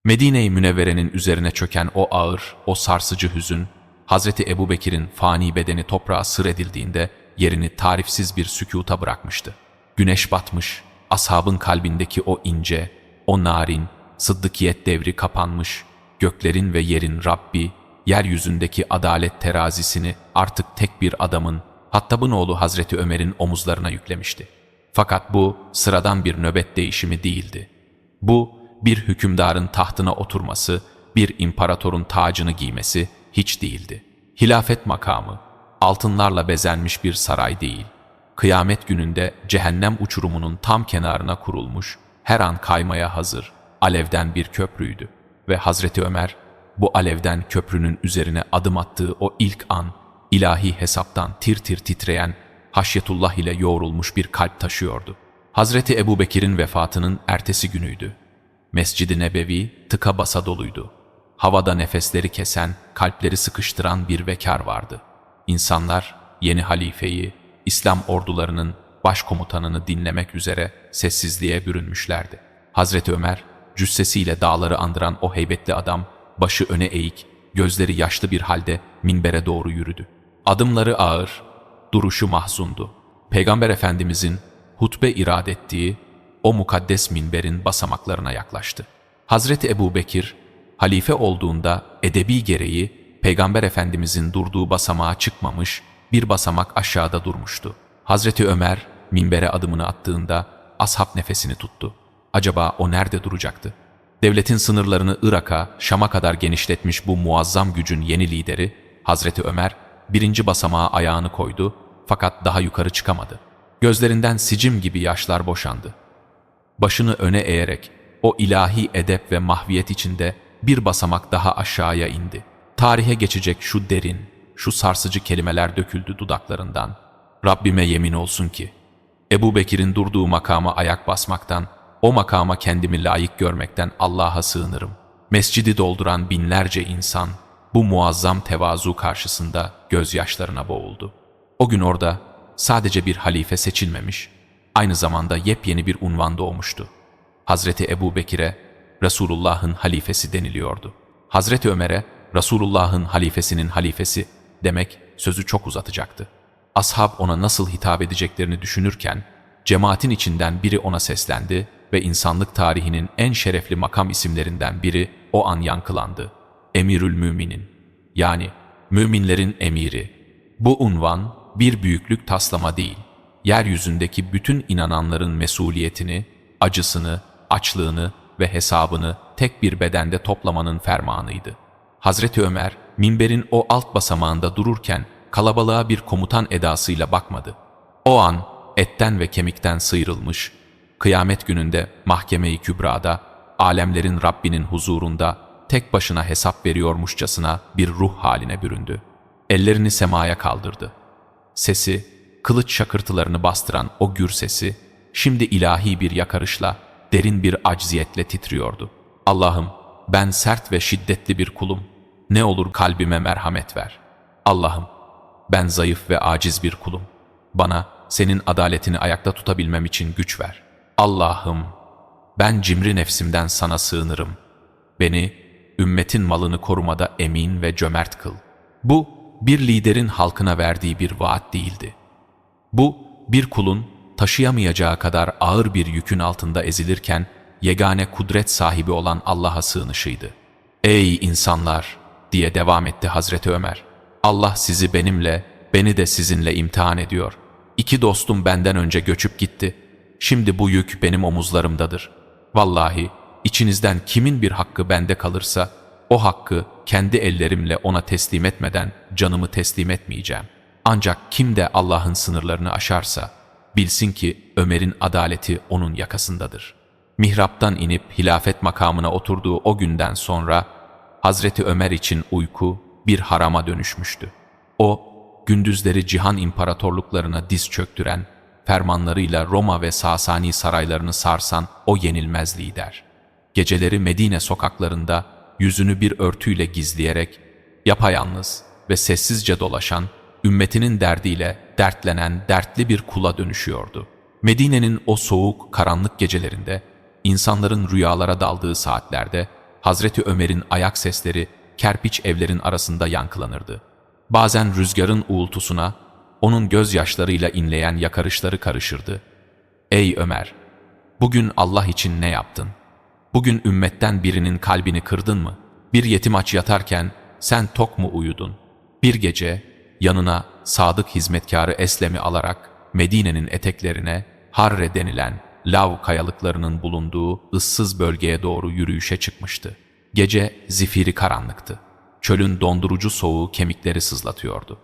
Medine-i Münevvere'nin üzerine çöken o ağır, o sarsıcı hüzün, Hazreti Ebubekir'in fani bedeni toprağa sır edildiğinde yerini tarifsiz bir sükûta bırakmıştı. Güneş batmış, ashabın kalbindeki o ince, o narin, sıddıkiyet devri kapanmış, göklerin ve yerin Rabbi, yeryüzündeki adalet terazisini artık tek bir adamın, Hattab'ın oğlu Hazreti Ömer'in omuzlarına yüklemişti. Fakat bu sıradan bir nöbet değişimi değildi. Bu, bir hükümdarın tahtına oturması, bir imparatorun tacını giymesi hiç değildi. Hilafet makamı, altınlarla bezenmiş bir saray değil, kıyamet gününde cehennem uçurumunun tam kenarına kurulmuş, her an kaymaya hazır, alevden bir köprüydü. Ve Hazreti Ömer, bu alevden köprünün üzerine adım attığı o ilk an, ilahi hesaptan tir tir titreyen, haşyetullah ile yoğrulmuş bir kalp taşıyordu. Hazreti Ebubekir'in vefatının ertesi günüydü. Mescid-i Nebevi tıka basa doluydu. Havada nefesleri kesen, kalpleri sıkıştıran bir vekar vardı. İnsanlar yeni halifeyi, İslam ordularının başkomutanını dinlemek üzere sessizliğe bürünmüşlerdi. Hazreti Ömer, cüssesiyle dağları andıran o heybetli adam, başı öne eğik, gözleri yaşlı bir halde minbere doğru yürüdü. Adımları ağır, duruşu mahzundu. Peygamber Efendimizin hutbe irad ettiği o mukaddes minberin basamaklarına yaklaştı. Hazreti Ebubekir, halife olduğunda edebi gereği Peygamber Efendimizin durduğu basamağa çıkmamış, bir basamak aşağıda durmuştu. Hazreti Ömer minbere adımını attığında ashab nefesini tuttu. Acaba o nerede duracaktı? Devletin sınırlarını Irak'a, Şam'a kadar genişletmiş bu muazzam gücün yeni lideri, Hazreti Ömer, birinci basamağa ayağını koydu fakat daha yukarı çıkamadı. Gözlerinden sicim gibi yaşlar boşandı. Başını öne eğerek o ilahi edep ve mahviyet içinde bir basamak daha aşağıya indi. Tarihe geçecek şu derin, şu sarsıcı kelimeler döküldü dudaklarından. Rabbime yemin olsun ki, Ebubekir'in durduğu makama ayak basmaktan, o makama kendimi layık görmekten Allah'a sığınırım. Mescidi dolduran binlerce insan bu muazzam tevazu karşısında gözyaşlarına boğuldu. O gün orada sadece bir halife seçilmemiş, aynı zamanda yepyeni bir unvan doğmuştu. Hazreti Ebubekir'e Resulullah'ın halifesi deniliyordu. Hazreti Ömer'e Resulullah'ın halifesinin halifesi demek sözü çok uzatacaktı. Ashab ona nasıl hitap edeceklerini düşünürken cemaatin içinden biri ona seslendi ve insanlık tarihinin en şerefli makam isimlerinden biri o an yankılandı. Emirül Müminin, yani müminlerin emiri. Bu unvan bir büyüklük taslama değil, yeryüzündeki bütün inananların mesuliyetini, acısını, açlığını ve hesabını tek bir bedende toplamanın fermanıydı. Hazreti Ömer, minberin o alt basamağında dururken kalabalığa bir komutan edasıyla bakmadı. O an etten ve kemikten sıyrılmış, kıyamet gününde mahkeme-i kübrada, alemlerin Rabbinin huzurunda tek başına hesap veriyormuşçasına bir ruh haline büründü. Ellerini semaya kaldırdı. Sesi, kılıç şakırtılarını bastıran o gür sesi, şimdi ilahi bir yakarışla, derin bir acziyetle titriyordu. Allah'ım, ben sert ve şiddetli bir kulum. Ne olur kalbime merhamet ver. Allah'ım, ben zayıf ve aciz bir kulum. Bana senin adaletini ayakta tutabilmem için güç ver. Allah'ım, ben cimri nefsimden sana sığınırım. Beni, ümmetin malını korumada emin ve cömert kıl. Bu, bir liderin halkına verdiği bir vaat değildi. Bu, bir kulun taşıyamayacağı kadar ağır bir yükün altında ezilirken yegane kudret sahibi olan Allah'a sığınışıydı. "Ey insanlar!" diye devam etti Hazreti Ömer. "Allah sizi benimle, beni de sizinle imtihan ediyor. İki dostum benden önce göçüp gitti. Şimdi bu yük benim omuzlarımdadır. Vallahi içinizden kimin bir hakkı bende kalırsa, o hakkı kendi ellerimle ona teslim etmeden canımı teslim etmeyeceğim. Ancak kim de Allah'ın sınırlarını aşarsa, bilsin ki Ömer'in adaleti onun yakasındadır." Mihraptan inip hilafet makamına oturduğu o günden sonra, Hazreti Ömer için uyku bir harama dönüşmüştü. O, gündüzleri cihan imparatorluklarına diz çöktüren, fermanlarıyla Roma ve Sasani saraylarını sarsan o yenilmez lider. Geceleri Medine sokaklarında yüzünü bir örtüyle gizleyerek, yapayalnız ve sessizce dolaşan, ümmetinin derdiyle dertlenen dertli bir kula dönüşüyordu. Medine'nin o soğuk, karanlık gecelerinde, insanların rüyalara daldığı saatlerde, Hazreti Ömer'in ayak sesleri kerpiç evlerin arasında yankılanırdı. Bazen rüzgarın uğultusuna onun gözyaşlarıyla inleyen yakarışları karışırdı. Ey Ömer! Bugün Allah için ne yaptın? Bugün ümmetten birinin kalbini kırdın mı? Bir yetim aç yatarken sen tok mu uyudun? Bir gece yanına sadık hizmetkarı Eslem'i alarak Medine'nin eteklerine Harre denilen lav kayalıklarının bulunduğu ıssız bölgeye doğru yürüyüşe çıkmıştı. Gece zifiri karanlıktı. Çölün dondurucu soğuğu kemikleri sızlatıyordu.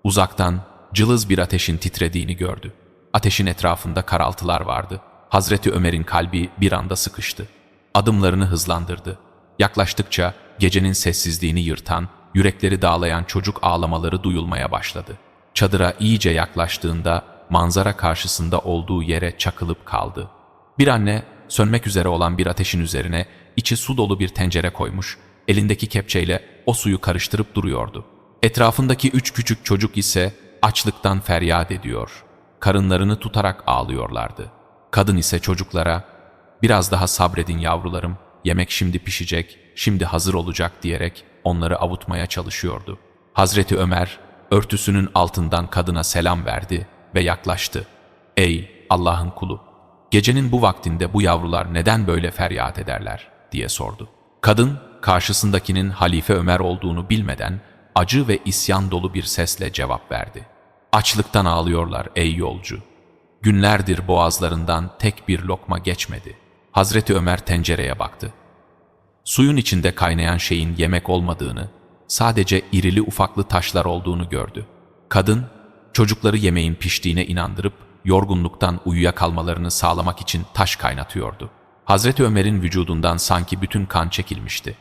Uzaktan cılız bir ateşin titrediğini gördü. Ateşin etrafında karaltılar vardı. Hazreti Ömer'in kalbi bir anda sıkıştı. Adımlarını hızlandırdı. Yaklaştıkça gecenin sessizliğini yırtan, yürekleri dağlayan çocuk ağlamaları duyulmaya başladı. Çadıra iyice yaklaştığında manzara karşısında olduğu yere çakılıp kaldı. Bir anne sönmek üzere olan bir ateşin üzerine içi su dolu bir tencere koymuş, elindeki kepçeyle o suyu karıştırıp duruyordu. Etrafındaki 3 küçük çocuk ise açlıktan feryat ediyor, karınlarını tutarak ağlıyorlardı. Kadın ise çocuklara, "Biraz daha sabredin yavrularım, yemek şimdi pişecek, şimdi hazır olacak" diyerek onları avutmaya çalışıyordu. Hazreti Ömer, örtüsünün altından kadına selam verdi ve yaklaştı. "Ey Allah'ın kulu, gecenin bu vaktinde bu yavrular neden böyle feryat ederler?" diye sordu. Kadın, karşısındakinin Halife Ömer olduğunu bilmeden acı ve isyan dolu bir sesle cevap verdi. "Açlıktan ağlıyorlar ey yolcu. Günlerdir boğazlarından tek bir lokma geçmedi." Hazreti Ömer tencereye baktı. Suyun içinde kaynayan şeyin yemek olmadığını, sadece irili ufaklı taşlar olduğunu gördü. Kadın, çocukları yemeğin piştiğine inandırıp yorgunluktan uyuyakalmalarını sağlamak için taş kaynatıyordu. Hazreti Ömer'in vücudundan sanki bütün kan çekilmişti.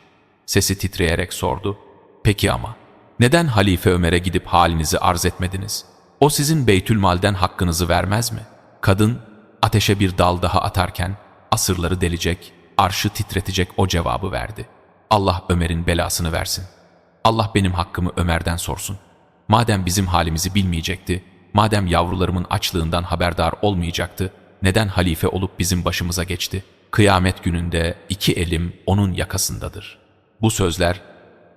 Sesi titreyerek sordu, "Peki ama neden Halife Ömer'e gidip halinizi arz etmediniz? O sizin Beytülmal'den hakkınızı vermez mi?" Kadın, ateşe bir dal daha atarken asırları delecek, arşı titretecek o cevabı verdi. "Allah Ömer'in belasını versin. Allah benim hakkımı Ömer'den sorsun. Madem bizim halimizi bilmeyecekti, madem yavrularımın açlığından haberdar olmayacaktı, neden halife olup bizim başımıza geçti? Kıyamet gününde 2 elim onun yakasındadır." Bu sözler,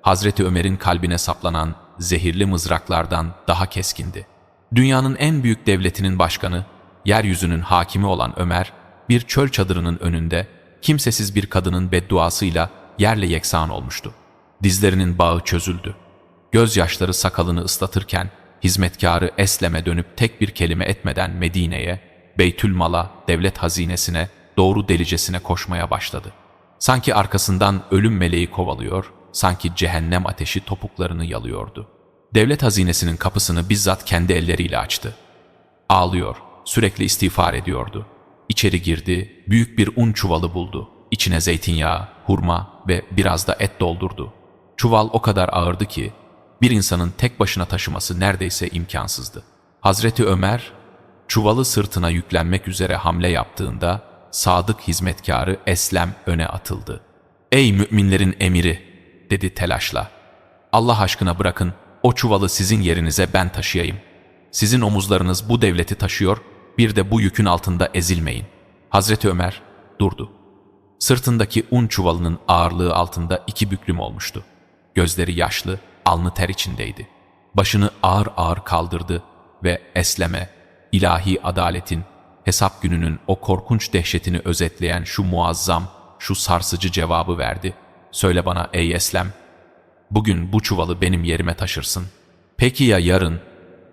Hazreti Ömer'in kalbine saplanan zehirli mızraklardan daha keskindi. Dünyanın en büyük devletinin başkanı, yeryüzünün hakimi olan Ömer, bir çöl çadırının önünde kimsesiz bir kadının bedduasıyla yerle yeksan olmuştu. Dizlerinin bağı çözüldü. Gözyaşları sakalını ıslatırken hizmetkarı Eslem'e dönüp tek bir kelime etmeden Medine'ye, Beytülmal'a, devlet hazinesine doğru delicesine koşmaya başladı. Sanki arkasından ölüm meleği kovalıyor, sanki cehennem ateşi topuklarını yalıyordu. Devlet hazinesinin kapısını bizzat kendi elleriyle açtı. Ağlıyor, sürekli istiğfar ediyordu. İçeri girdi, büyük bir un çuvalı buldu. İçine zeytinyağı, hurma ve biraz da et doldurdu. Çuval o kadar ağırdı ki bir insanın tek başına taşıması neredeyse imkansızdı. Hazreti Ömer, çuvalı sırtına yüklenmek üzere hamle yaptığında sadık hizmetkarı Eslem öne atıldı. "Ey müminlerin emiri!" dedi telaşla. "Allah aşkına bırakın, o çuvalı sizin yerinize ben taşıyayım. Sizin omuzlarınız bu devleti taşıyor, bir de bu yükün altında ezilmeyin." Hazreti Ömer durdu. Sırtındaki un çuvalının ağırlığı altında 2 büklüm olmuştu. Gözleri yaşlı, alnı ter içindeydi. Başını ağır ağır kaldırdı ve Eslem'e, ilahi adaletin, hesap gününün o korkunç dehşetini özetleyen şu muazzam, şu sarsıcı cevabı verdi. "Söyle bana ey Eslem, bugün bu çuvalı benim yerime taşırsın. Peki ya yarın,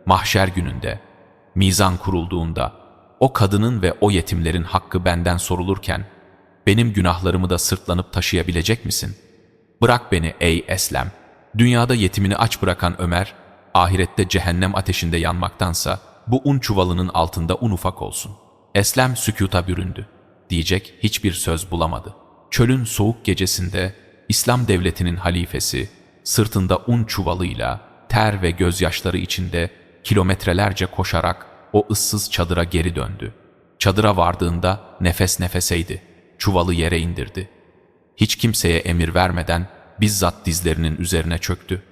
mahşer gününde, mizan kurulduğunda, o kadının ve o yetimlerin hakkı benden sorulurken, benim günahlarımı da sırtlanıp taşıyabilecek misin? Bırak beni ey Eslem." Dünyada yetimini aç bırakan Ömer, ahirette cehennem ateşinde yanmaktansa bu un çuvalının altında un ufak olsun. Eslem sükuta büründü. Diyecek hiçbir söz bulamadı. Çölün soğuk gecesinde İslam devletinin halifesi sırtında un çuvalıyla ter ve gözyaşları içinde kilometrelerce koşarak o ıssız çadıra geri döndü. Çadıra vardığında nefes nefeseydi. Çuvalı yere indirdi. Hiç kimseye emir vermeden bizzat dizlerinin üzerine çöktü.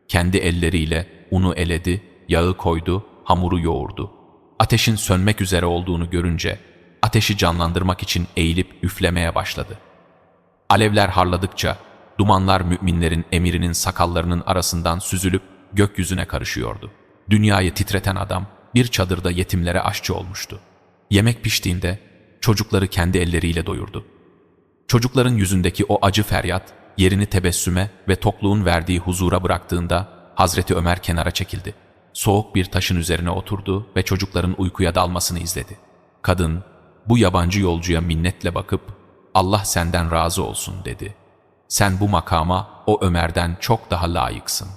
Kendi elleriyle unu eledi, yağı koydu, hamuru yoğurdu. Ateşin sönmek üzere olduğunu görünce ateşi canlandırmak için eğilip üflemeye başladı. Alevler harladıkça dumanlar müminlerin emirinin sakallarının arasından süzülüp gökyüzüne karışıyordu. Dünyayı titreten adam bir çadırda yetimlere aşçı olmuştu. Yemek piştiğinde çocukları kendi elleriyle doyurdu. Çocukların yüzündeki o acı feryat yerini tebessüme ve tokluğun verdiği huzura bıraktığında Hazreti Ömer kenara çekildi. Soğuk bir taşın üzerine oturdu ve çocukların uykuya dalmasını izledi. Kadın bu yabancı yolcuya minnetle bakıp "Allah senden razı olsun" dedi. "Sen bu makama o Ömer'den çok daha layıksın."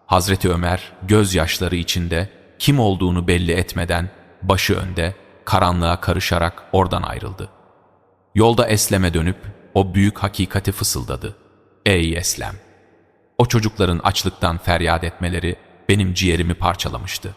Hazreti Ömer gözyaşları içinde kim olduğunu belli etmeden başı önde karanlığa karışarak oradan ayrıldı. Yolda Eslem'e dönüp o büyük hakikati fısıldadı. "Ey Eslem! O çocukların açlıktan feryat etmeleri benim ciğerimi parçalamıştı.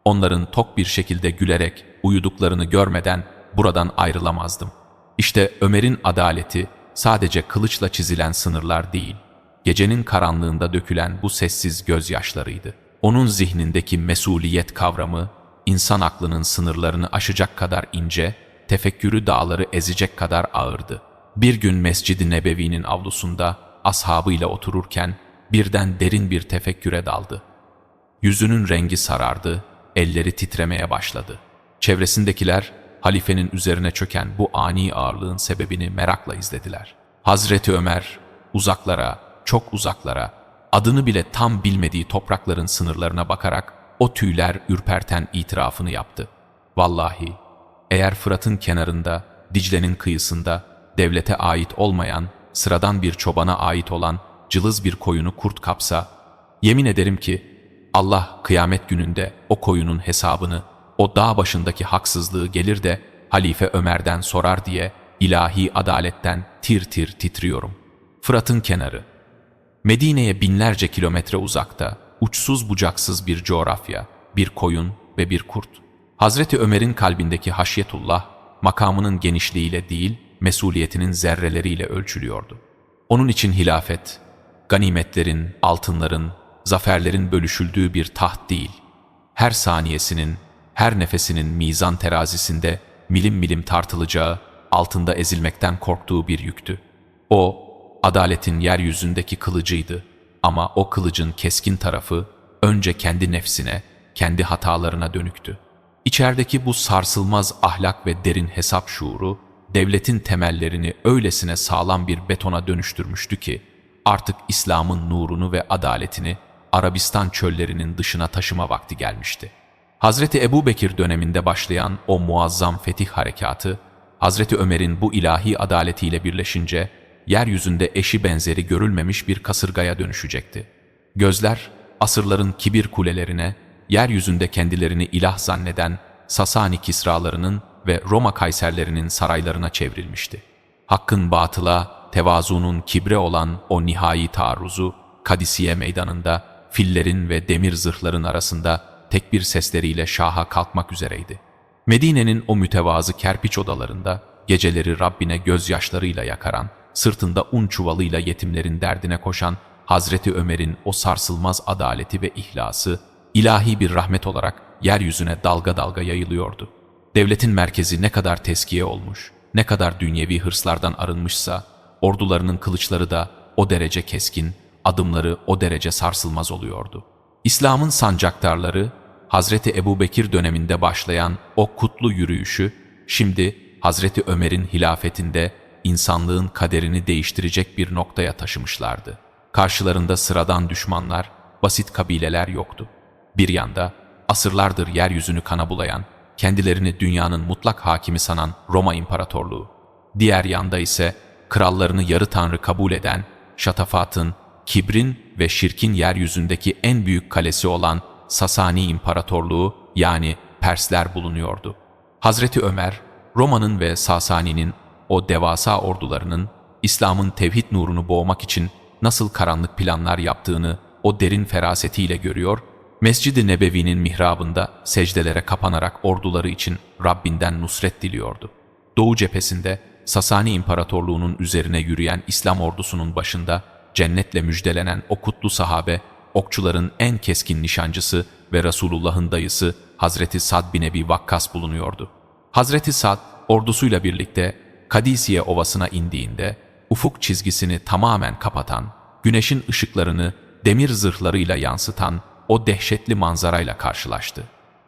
Onların tok bir şekilde gülerek uyuduklarını görmeden buradan ayrılamazdım." İşte Ömer'in adaleti sadece kılıçla çizilen sınırlar değil, gecenin karanlığında dökülen bu sessiz gözyaşlarıydı. Onun zihnindeki mesuliyet kavramı, insan aklının sınırlarını aşacak kadar ince, tefekkürü dağları ezecek kadar ağırdı. Bir gün Mescid-i Nebevi'nin avlusunda ashabıyla otururken birden derin bir tefekküre daldı. Yüzünün rengi sarardı, elleri titremeye başladı. Çevresindekiler halifenin üzerine çöken bu ani ağırlığın sebebini merakla izlediler. Hazreti Ömer uzaklara, çok uzaklara, adını bile tam bilmediği toprakların sınırlarına bakarak o tüyler ürperten itirafını yaptı. "Vallahi eğer Fırat'ın kenarında, Dicle'nin kıyısında devlete ait olmayan, sıradan bir çobana ait olan cılız bir koyunu kurt kapsa, yemin ederim ki Allah kıyamet gününde o koyunun hesabını, o dağ başındaki haksızlığı gelir de Halife Ömer'den sorar diye ilahi adaletten tir tir titriyorum." Fırat'ın kenarı. Medine'ye binlerce kilometre uzakta, uçsuz bucaksız bir coğrafya, bir koyun ve bir kurt. Hazreti Ömer'in kalbindeki haşyetullah, makamının genişliğiyle değil, mesuliyetinin zerreleriyle ölçülüyordu. Onun için hilafet, ganimetlerin, altınların, zaferlerin bölüşüldüğü bir taht değil, her saniyesinin, her nefesinin mizan terazisinde milim milim tartılacağı, altında ezilmekten korktuğu bir yüktü. O, adaletin yeryüzündeki kılıcıydı ama o kılıcın keskin tarafı önce kendi nefsine, kendi hatalarına dönüktü. İçerideki bu sarsılmaz ahlak ve derin hesap şuuru, devletin temellerini öylesine sağlam bir betona dönüştürmüştü ki, artık İslam'ın nurunu ve adaletini Arabistan çöllerinin dışına taşıma vakti gelmişti. Hazreti Ebubekir döneminde başlayan o muazzam fetih harekatı, Hazreti Ömer'in bu ilahi adaletiyle birleşince, yeryüzünde eşi benzeri görülmemiş bir kasırgaya dönüşecekti. Gözler, asırların kibir kulelerine, yeryüzünde kendilerini ilah zanneden Sasani Kisralarının ve Roma Kayserlerinin saraylarına çevrilmişti. Hakkın batıla, tevazunun kibre olan o nihai taarruzu, Kadisiye meydanında, fillerin ve demir zırhların arasında tekbir sesleriyle şaha kalkmak üzereydi. Medine'nin o mütevazı kerpiç odalarında, geceleri Rabbine gözyaşlarıyla yakaran, sırtında un çuvalıyla yetimlerin derdine koşan Hazreti Ömer'in o sarsılmaz adaleti ve ihlası, ilahi bir rahmet olarak yeryüzüne dalga dalga yayılıyordu. Devletin merkezi ne kadar teskiye olmuş, ne kadar dünyevi hırslardan arınmışsa, ordularının kılıçları da o derece keskin, adımları o derece sarsılmaz oluyordu. İslam'ın sancaktarları, Hazreti Ebubekir döneminde başlayan o kutlu yürüyüşü, şimdi Hazreti Ömer'in hilafetinde insanlığın kaderini değiştirecek bir noktaya taşımışlardı. Karşılarında sıradan düşmanlar, basit kabileler yoktu. Bir yanda asırlardır yeryüzünü kana bulayan, kendilerini dünyanın mutlak hakimi sanan Roma İmparatorluğu, diğer yanda ise krallarını yarı tanrı kabul eden, şatafatın, kibrin ve şirkin yeryüzündeki en büyük kalesi olan Sasani İmparatorluğu yani Persler bulunuyordu. Hazreti Ömer, Roma'nın ve Sasani'nin o devasa ordularının İslam'ın tevhid nurunu boğmak için nasıl karanlık planlar yaptığını o derin ferasetiyle görüyor, Mescid-i Nebevi'nin mihrabında secdelere kapanarak orduları için Rabbinden nusret diliyordu. Doğu cephesinde Sasani İmparatorluğu'nun üzerine yürüyen İslam ordusunun başında cennetle müjdelenen o kutlu sahabe, okçuların en keskin nişancısı ve Resulullah'ın dayısı Hazreti Sad bin Ebi Vakkas bulunuyordu. Hazreti Sad ordusuyla birlikte Kadisiye Ovası'na indiğinde ufuk çizgisini tamamen kapatan, güneşin ışıklarını demir zırhlarıyla yansıtan o dehşetli manzarayla karşılaştı.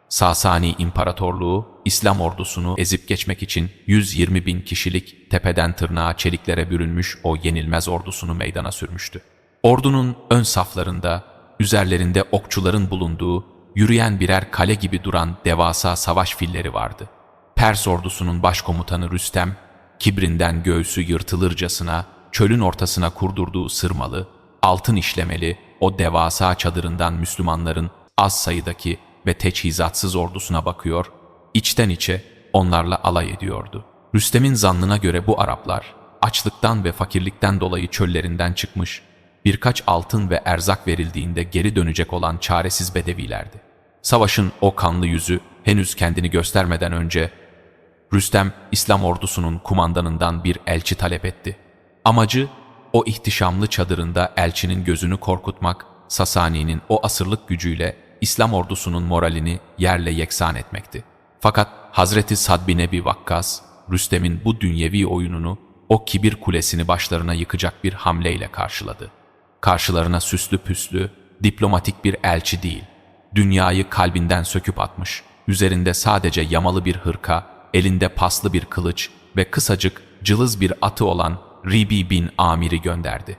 Sasani İmparatorluğu, İslam ordusunu ezip geçmek için 120 bin kişilik tepeden tırnağa çeliklere bürünmüş o yenilmez ordusunu meydana sürmüştü. Ordunun ön saflarında, üzerlerinde okçuların bulunduğu, yürüyen birer kale gibi duran devasa savaş filleri vardı. Pers ordusunun başkomutanı Rüstem, kibrinden göğsü yırtılırcasına çölün ortasına kurdurduğu sırmalı, altın işlemeli o devasa çadırından Müslümanların az sayıdaki ve teçhizatsız ordusuna bakıyor, içten içe onlarla alay ediyordu. Rüstem'in zannına göre bu Araplar, açlıktan ve fakirlikten dolayı çöllerinden çıkmış, birkaç altın ve erzak verildiğinde geri dönecek olan çaresiz bedevilerdi. Savaşın o kanlı yüzü henüz kendini göstermeden önce, Rüstem, İslam ordusunun kumandanından bir elçi talep etti. Amacı, o ihtişamlı çadırında elçinin gözünü korkutmak, Sasani'nin o asırlık gücüyle İslam ordusunun moralini yerle yeksan etmekti. Fakat Hazreti Sad bin Ebi Vakkas, Rüstem'in bu dünyevi oyununu, o kibir kulesini başlarına yıkacak bir hamleyle karşıladı. Karşılarına süslü püslü, diplomatik bir elçi değil, dünyayı kalbinden söküp atmış, üzerinde sadece yamalı bir hırka, elinde paslı bir kılıç ve kısacık, cılız bir atı olan Ribi bin Amir'i gönderdi.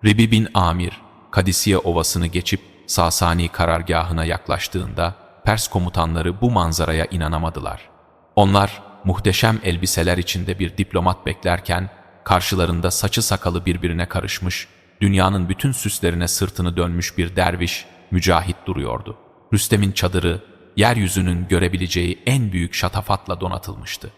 Ribi bin Amir, Kadisiye Ovası'nı geçip Sasani karargahına yaklaştığında Pers komutanları bu manzaraya inanamadılar. Onlar muhteşem elbiseler içinde bir diplomat beklerken karşılarında saçı sakalı birbirine karışmış, dünyanın bütün süslerine sırtını dönmüş bir derviş, mücahit duruyordu. Rüstem'in çadırı, yeryüzünün görebileceği en büyük şatafatla donatılmıştı.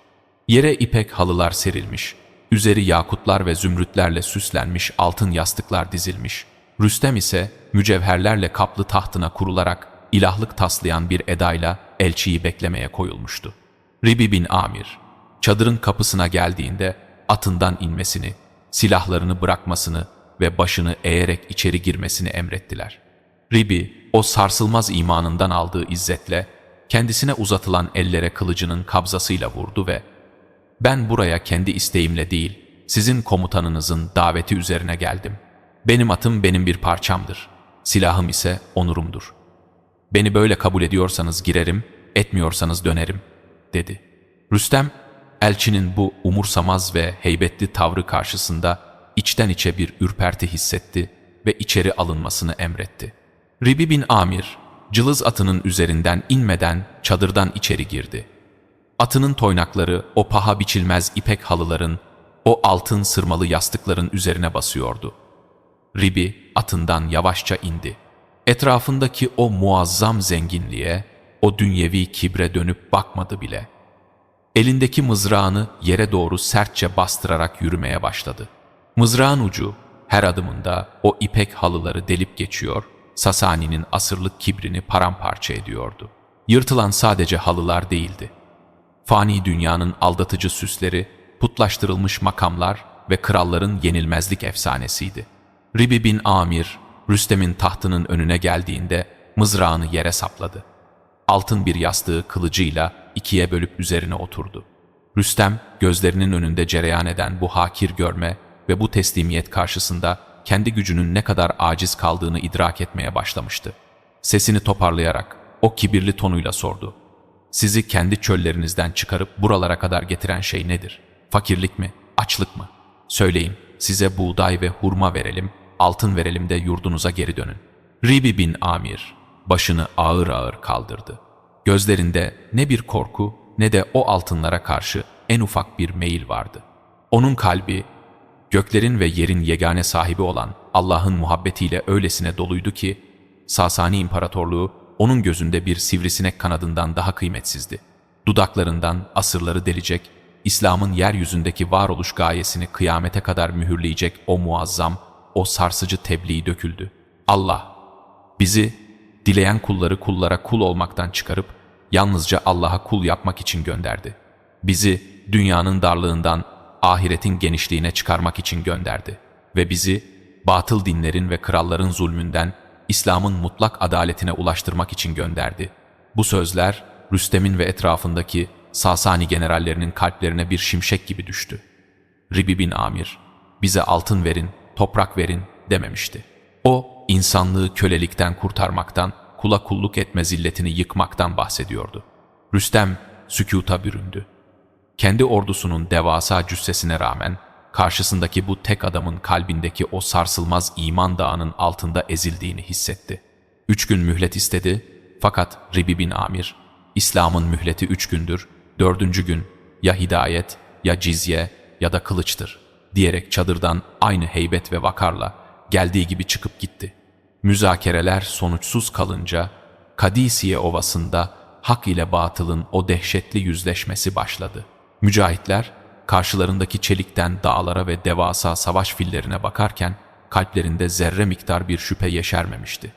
Yere ipek halılar serilmiş, üzeri yakutlar ve zümrütlerle süslenmiş altın yastıklar dizilmiş. Rüstem ise mücevherlerle kaplı tahtına kurularak ilahlık taslayan bir edayla elçiyi beklemeye koyulmuştu. Ribi bin Amir, çadırın kapısına geldiğinde atından inmesini, silahlarını bırakmasını ve başını eğerek içeri girmesini emrettiler. Ribi, o sarsılmaz imanından aldığı izzetle, kendisine uzatılan ellere kılıcının kabzasıyla vurdu ve "Ben buraya kendi isteğimle değil, sizin komutanınızın daveti üzerine geldim. Benim atım benim bir parçamdır, silahım ise onurumdur. Beni böyle kabul ediyorsanız girerim, etmiyorsanız dönerim," dedi. Rüstem, elçinin bu umursamaz ve heybetli tavrı karşısında içten içe bir ürperti hissetti ve içeri alınmasını emretti. Ribi bin Amir, cılız atının üzerinden inmeden çadırdan içeri girdi. Atının toynakları o paha biçilmez ipek halıların, o altın sırmalı yastıkların üzerine basıyordu. Ribi atından yavaşça indi. Etrafındaki o muazzam zenginliğe, o dünyevi kibre dönüp bakmadı bile. Elindeki mızrağını yere doğru sertçe bastırarak yürümeye başladı. Mızrağın ucu her adımında o ipek halıları delip geçiyor, Sasani'nin asırlık kibrini paramparça ediyordu. Yırtılan sadece halılar değildi. Fani dünyanın aldatıcı süsleri, putlaştırılmış makamlar ve kralların yenilmezlik efsanesiydi. Ribi bin Amir, Rüstem'in tahtının önüne geldiğinde mızrağını yere sapladı. Altın bir yastığı kılıcıyla ikiye bölüp üzerine oturdu. Rüstem, gözlerinin önünde cereyan eden bu hakir görme ve bu teslimiyet karşısında kendi gücünün ne kadar aciz kaldığını idrak etmeye başlamıştı. Sesini toparlayarak o kibirli tonuyla sordu. "Sizi kendi çöllerinizden çıkarıp buralara kadar getiren şey nedir? Fakirlik mi, açlık mı? Söyleyin, size buğday ve hurma verelim, altın verelim de yurdunuza geri dönün." Ribi bin Amir başını ağır ağır kaldırdı. Gözlerinde ne bir korku ne de o altınlara karşı en ufak bir meyil vardı. Onun kalbi, göklerin ve yerin yegane sahibi olan Allah'ın muhabbetiyle öylesine doluydu ki, Sasani İmparatorluğu onun gözünde bir sivrisinek kanadından daha kıymetsizdi. Dudaklarından asırları delecek, İslam'ın yeryüzündeki varoluş gayesini kıyamete kadar mühürleyecek o muazzam, o sarsıcı tebliğ döküldü. Allah, bizi, dileyen kulları kullara kul olmaktan çıkarıp, yalnızca Allah'a kul yapmak için gönderdi. Bizi, dünyanın darlığından, ahiretin genişliğine çıkarmak için gönderdi. Ve bizi, batıl dinlerin ve kralların zulmünden, İslam'ın mutlak adaletine ulaştırmak için gönderdi. Bu sözler, Rüstem'in ve etrafındaki Sasani generallerinin kalplerine bir şimşek gibi düştü. Ribi bin Amir, bize altın verin, toprak verin dememişti. O, insanlığı kölelikten kurtarmaktan, kula kulluk etme zilletini yıkmaktan bahsediyordu. Rüstem sükuta büründü. Kendi ordusunun devasa cüssesine rağmen, karşısındaki bu tek adamın kalbindeki o sarsılmaz iman dağının altında ezildiğini hissetti. 3 gün mühlet istedi, fakat Ribi bin Amir, İslam'ın mühleti 3 gündür, 4. gün ya hidayet, ya cizye ya da kılıçtır diyerek çadırdan aynı heybet ve vakarla geldiği gibi çıkıp gitti. Müzakereler sonuçsuz kalınca Kadisiye Ovası'nda hak ile batılın o dehşetli yüzleşmesi başladı. Mücahitler karşılarındaki çelikten dağlara ve devasa savaş fillerine bakarken kalplerinde zerre miktar bir şüphe yeşermemişti.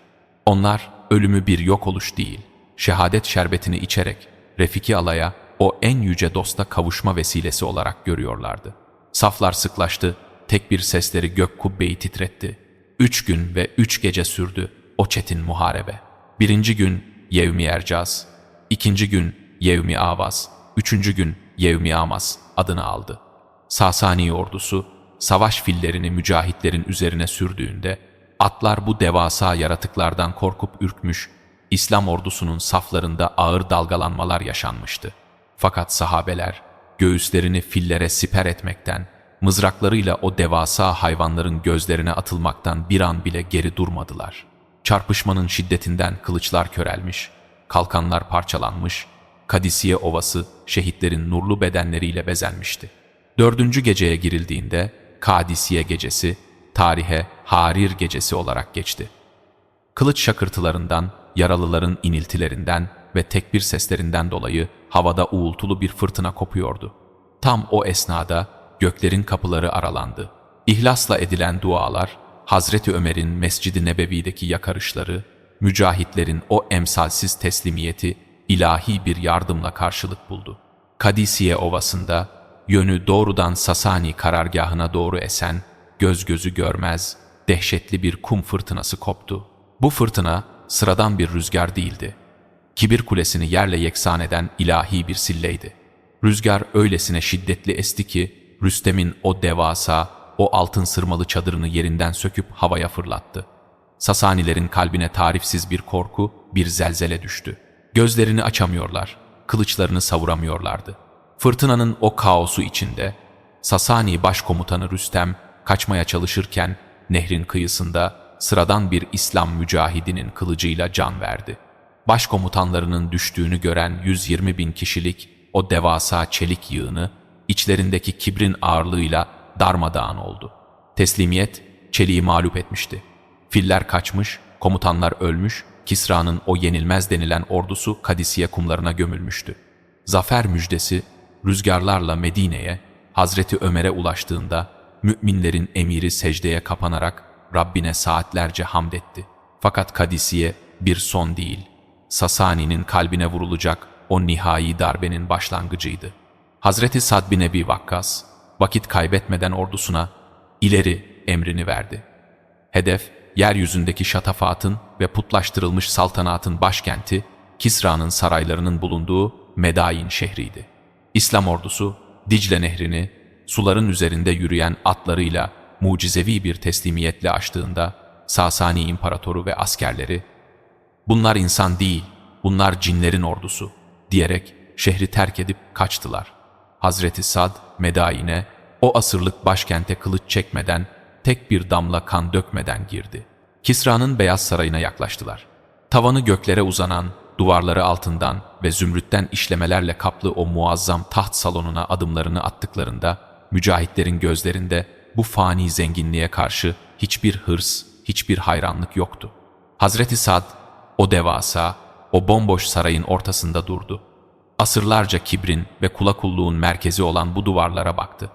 Onlar ölümü bir yok oluş değil, şehadet şerbetini içerek Refiki Ala'ya o en yüce dosta kavuşma vesilesi olarak görüyorlardı. Saflar sıklaştı, tek bir sesleri gök kubbeyi titretti. 3 gün ve 3 gece sürdü o çetin muharebe. 1. gün Yevmi Ercaz, 2. gün Yevmi Avaz, 3. gün Yevmi Amaz adını aldı. Sasani ordusu savaş fillerini mücahitlerin üzerine sürdüğünde atlar bu devasa yaratıklardan korkup ürkmüş, İslam ordusunun saflarında ağır dalgalanmalar yaşanmıştı. Fakat sahabeler göğüslerini fillere siper etmekten, mızraklarıyla o devasa hayvanların gözlerine atılmaktan bir an bile geri durmadılar. Çarpışmanın şiddetinden kılıçlar körelmiş, kalkanlar parçalanmış, Kadisiye Ovası şehitlerin nurlu bedenleriyle bezenmişti. 4. geceye girildiğinde Kadisiye Gecesi, tarihe Harir Gecesi olarak geçti. Kılıç şakırtılarından, yaralıların iniltilerinden ve tekbir seslerinden dolayı havada uğultulu bir fırtına kopuyordu. Tam o esnada göklerin kapıları aralandı. İhlasla edilen dualar, Hazreti Ömer'in Mescid-i Nebevi'deki yakarışları, mücahitlerin o emsalsiz teslimiyeti ilahi bir yardımla karşılık buldu. Kadisiye Ovası'nda yönü doğrudan Sasani karargahına doğru esen, göz gözü görmez, dehşetli bir kum fırtınası koptu. Bu fırtına sıradan bir rüzgar değildi. Kibir kulesini yerle yeksan eden ilahi bir silleydi. Rüzgar öylesine şiddetli esti ki Rüstem'in o devasa, o altın sırmalı çadırını yerinden söküp havaya fırlattı. Sasanilerin kalbine tarifsiz bir korku, bir zelzele düştü. Gözlerini açamıyorlar, kılıçlarını savuramıyorlardı. Fırtınanın o kaosu içinde Sasani başkomutanı Rüstem kaçmaya çalışırken nehrin kıyısında sıradan bir İslam mücahidinin kılıcıyla can verdi. Başkomutanlarının düştüğünü gören 120 bin kişilik o devasa çelik yığını içlerindeki kibrin ağırlığıyla darmadağın oldu. Teslimiyet çeliği mağlup etmişti. Filler kaçmış, komutanlar ölmüş, Kisra'nın o yenilmez denilen ordusu Kadisiye kumlarına gömülmüştü. Zafer müjdesi rüzgarlarla Medine'ye, Hazreti Ömer'e ulaştığında müminlerin emiri secdeye kapanarak Rabbine saatlerce hamd etti. Fakat Kadisiye bir son değil, Sasani'nin kalbine vurulacak o nihai darbenin başlangıcıydı. Hazreti Sad bin Ebi Vakkas, vakit kaybetmeden ordusuna ileri emrini verdi. Hedef, yeryüzündeki şatafatın ve putlaştırılmış saltanatın başkenti, Kisra'nın saraylarının bulunduğu Medain şehriydi. İslam ordusu, Dicle nehrini, suların üzerinde yürüyen atlarıyla mucizevi bir teslimiyetle aştığında, Sasani İmparatoru ve askerleri, "Bunlar insan değil, bunlar cinlerin ordusu," diyerek şehri terk edip kaçtılar. Hazreti Sad, Medain'e, o asırlık başkente kılıç çekmeden, tek bir damla kan dökmeden girdi. Kisra'nın Beyaz Sarayı'na yaklaştılar. Tavanı göklere uzanan, duvarları altından ve zümrütten işlemelerle kaplı o muazzam taht salonuna adımlarını attıklarında, mücahitlerin gözlerinde bu fani zenginliğe karşı hiçbir hırs, hiçbir hayranlık yoktu. Hazreti Sad, o devasa, o bomboş sarayın ortasında durdu. Asırlarca kibrin ve kula kulluğun merkezi olan bu duvarlara baktı.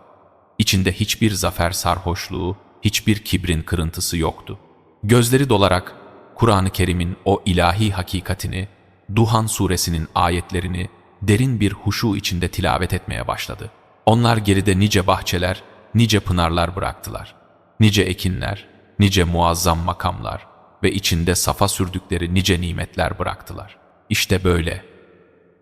İçinde hiçbir zafer sarhoşluğu, hiçbir kibrin kırıntısı yoktu. Gözleri dolarak Kur'an-ı Kerim'in o ilahi hakikatini, Duhan suresinin ayetlerini derin bir huşu içinde tilavet etmeye başladı. Onlar geride nice bahçeler, nice pınarlar bıraktılar. Nice ekinler, nice muazzam makamlar ve içinde safa sürdükleri nice nimetler bıraktılar. İşte böyle.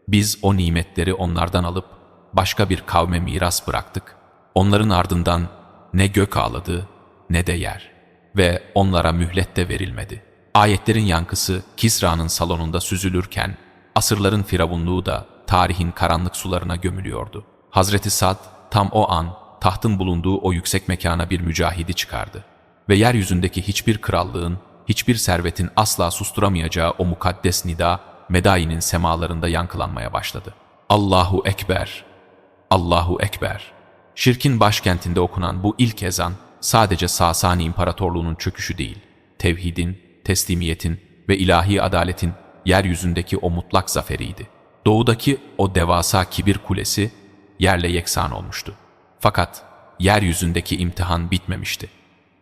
Biz o nimetleri onlardan alıp başka bir kavme miras bıraktık. Onların ardından ne gök ağladı ne de yer ve onlara mühlet de verilmedi. Ayetlerin yankısı Kisra'nın salonunda süzülürken asırların firavunluğu da tarihin karanlık sularına gömülüyordu. Hazreti Sad tam o an tahtın bulunduğu o yüksek mekana bir mücahidi çıkardı ve yeryüzündeki hiçbir krallığın, hiçbir servetin asla susturamayacağı o mukaddes nida Medain'in semalarında yankılanmaya başladı. Allahu Ekber! Allahu Ekber! Şirkin başkentinde okunan bu ilk ezan sadece Sasani İmparatorluğu'nun çöküşü değil, tevhidin, teslimiyetin ve ilahi adaletin yeryüzündeki o mutlak zaferiydi. Doğudaki o devasa kibir kulesi yerle yeksan olmuştu. Fakat yeryüzündeki imtihan bitmemişti.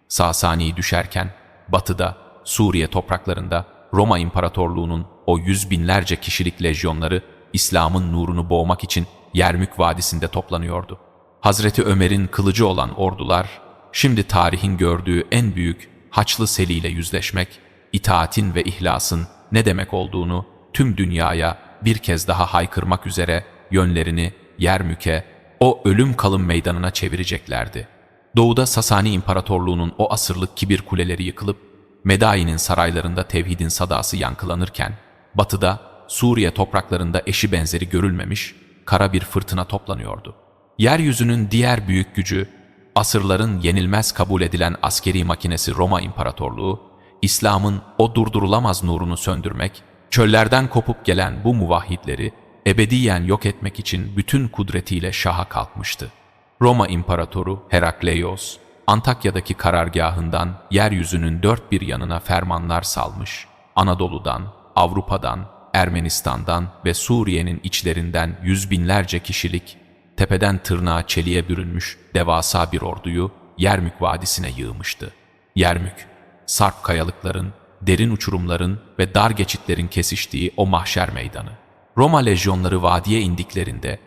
Sasani düşerken batıda, Suriye topraklarında Roma İmparatorluğu'nun o yüz binlerce kişilik lejyonları İslam'ın nurunu boğmak için Yermük Vadisi'nde toplanıyordu. Hazreti Ömer'in kılıcı olan ordular, şimdi tarihin gördüğü en büyük Haçlı Seli ile yüzleşmek, itaatin ve ihlasın ne demek olduğunu tüm dünyaya bir kez daha haykırmak üzere yönlerini Yermük'e, o ölüm kalım meydanına çevireceklerdi. Doğuda Sasani İmparatorluğu'nun o asırlık kibir kuleleri yıkılıp, Medain'in saraylarında tevhidin sadası yankılanırken, batıda Suriye topraklarında eşi benzeri görülmemiş kara bir fırtına toplanıyordu. Yeryüzünün diğer büyük gücü, asırların yenilmez kabul edilen askeri makinesi Roma İmparatorluğu, İslam'ın o durdurulamaz nurunu söndürmek, çöllerden kopup gelen bu muvahhidleri ebediyen yok etmek için bütün kudretiyle şaha kalkmıştı. Roma İmparatoru Herakleios, Antakya'daki karargahından yeryüzünün dört bir yanına fermanlar salmış, Anadolu'dan, Avrupa'dan, Ermenistan'dan ve Suriye'nin içlerinden yüz binlerce kişilik, tepeden tırnağa çeliğe bürünmüş devasa bir orduyu Yermük Vadisi'ne yığmıştı. Yermük, sarp kayalıkların, derin uçurumların ve dar geçitlerin kesiştiği o mahşer meydanı. Roma lejyonları vadiye indiklerinde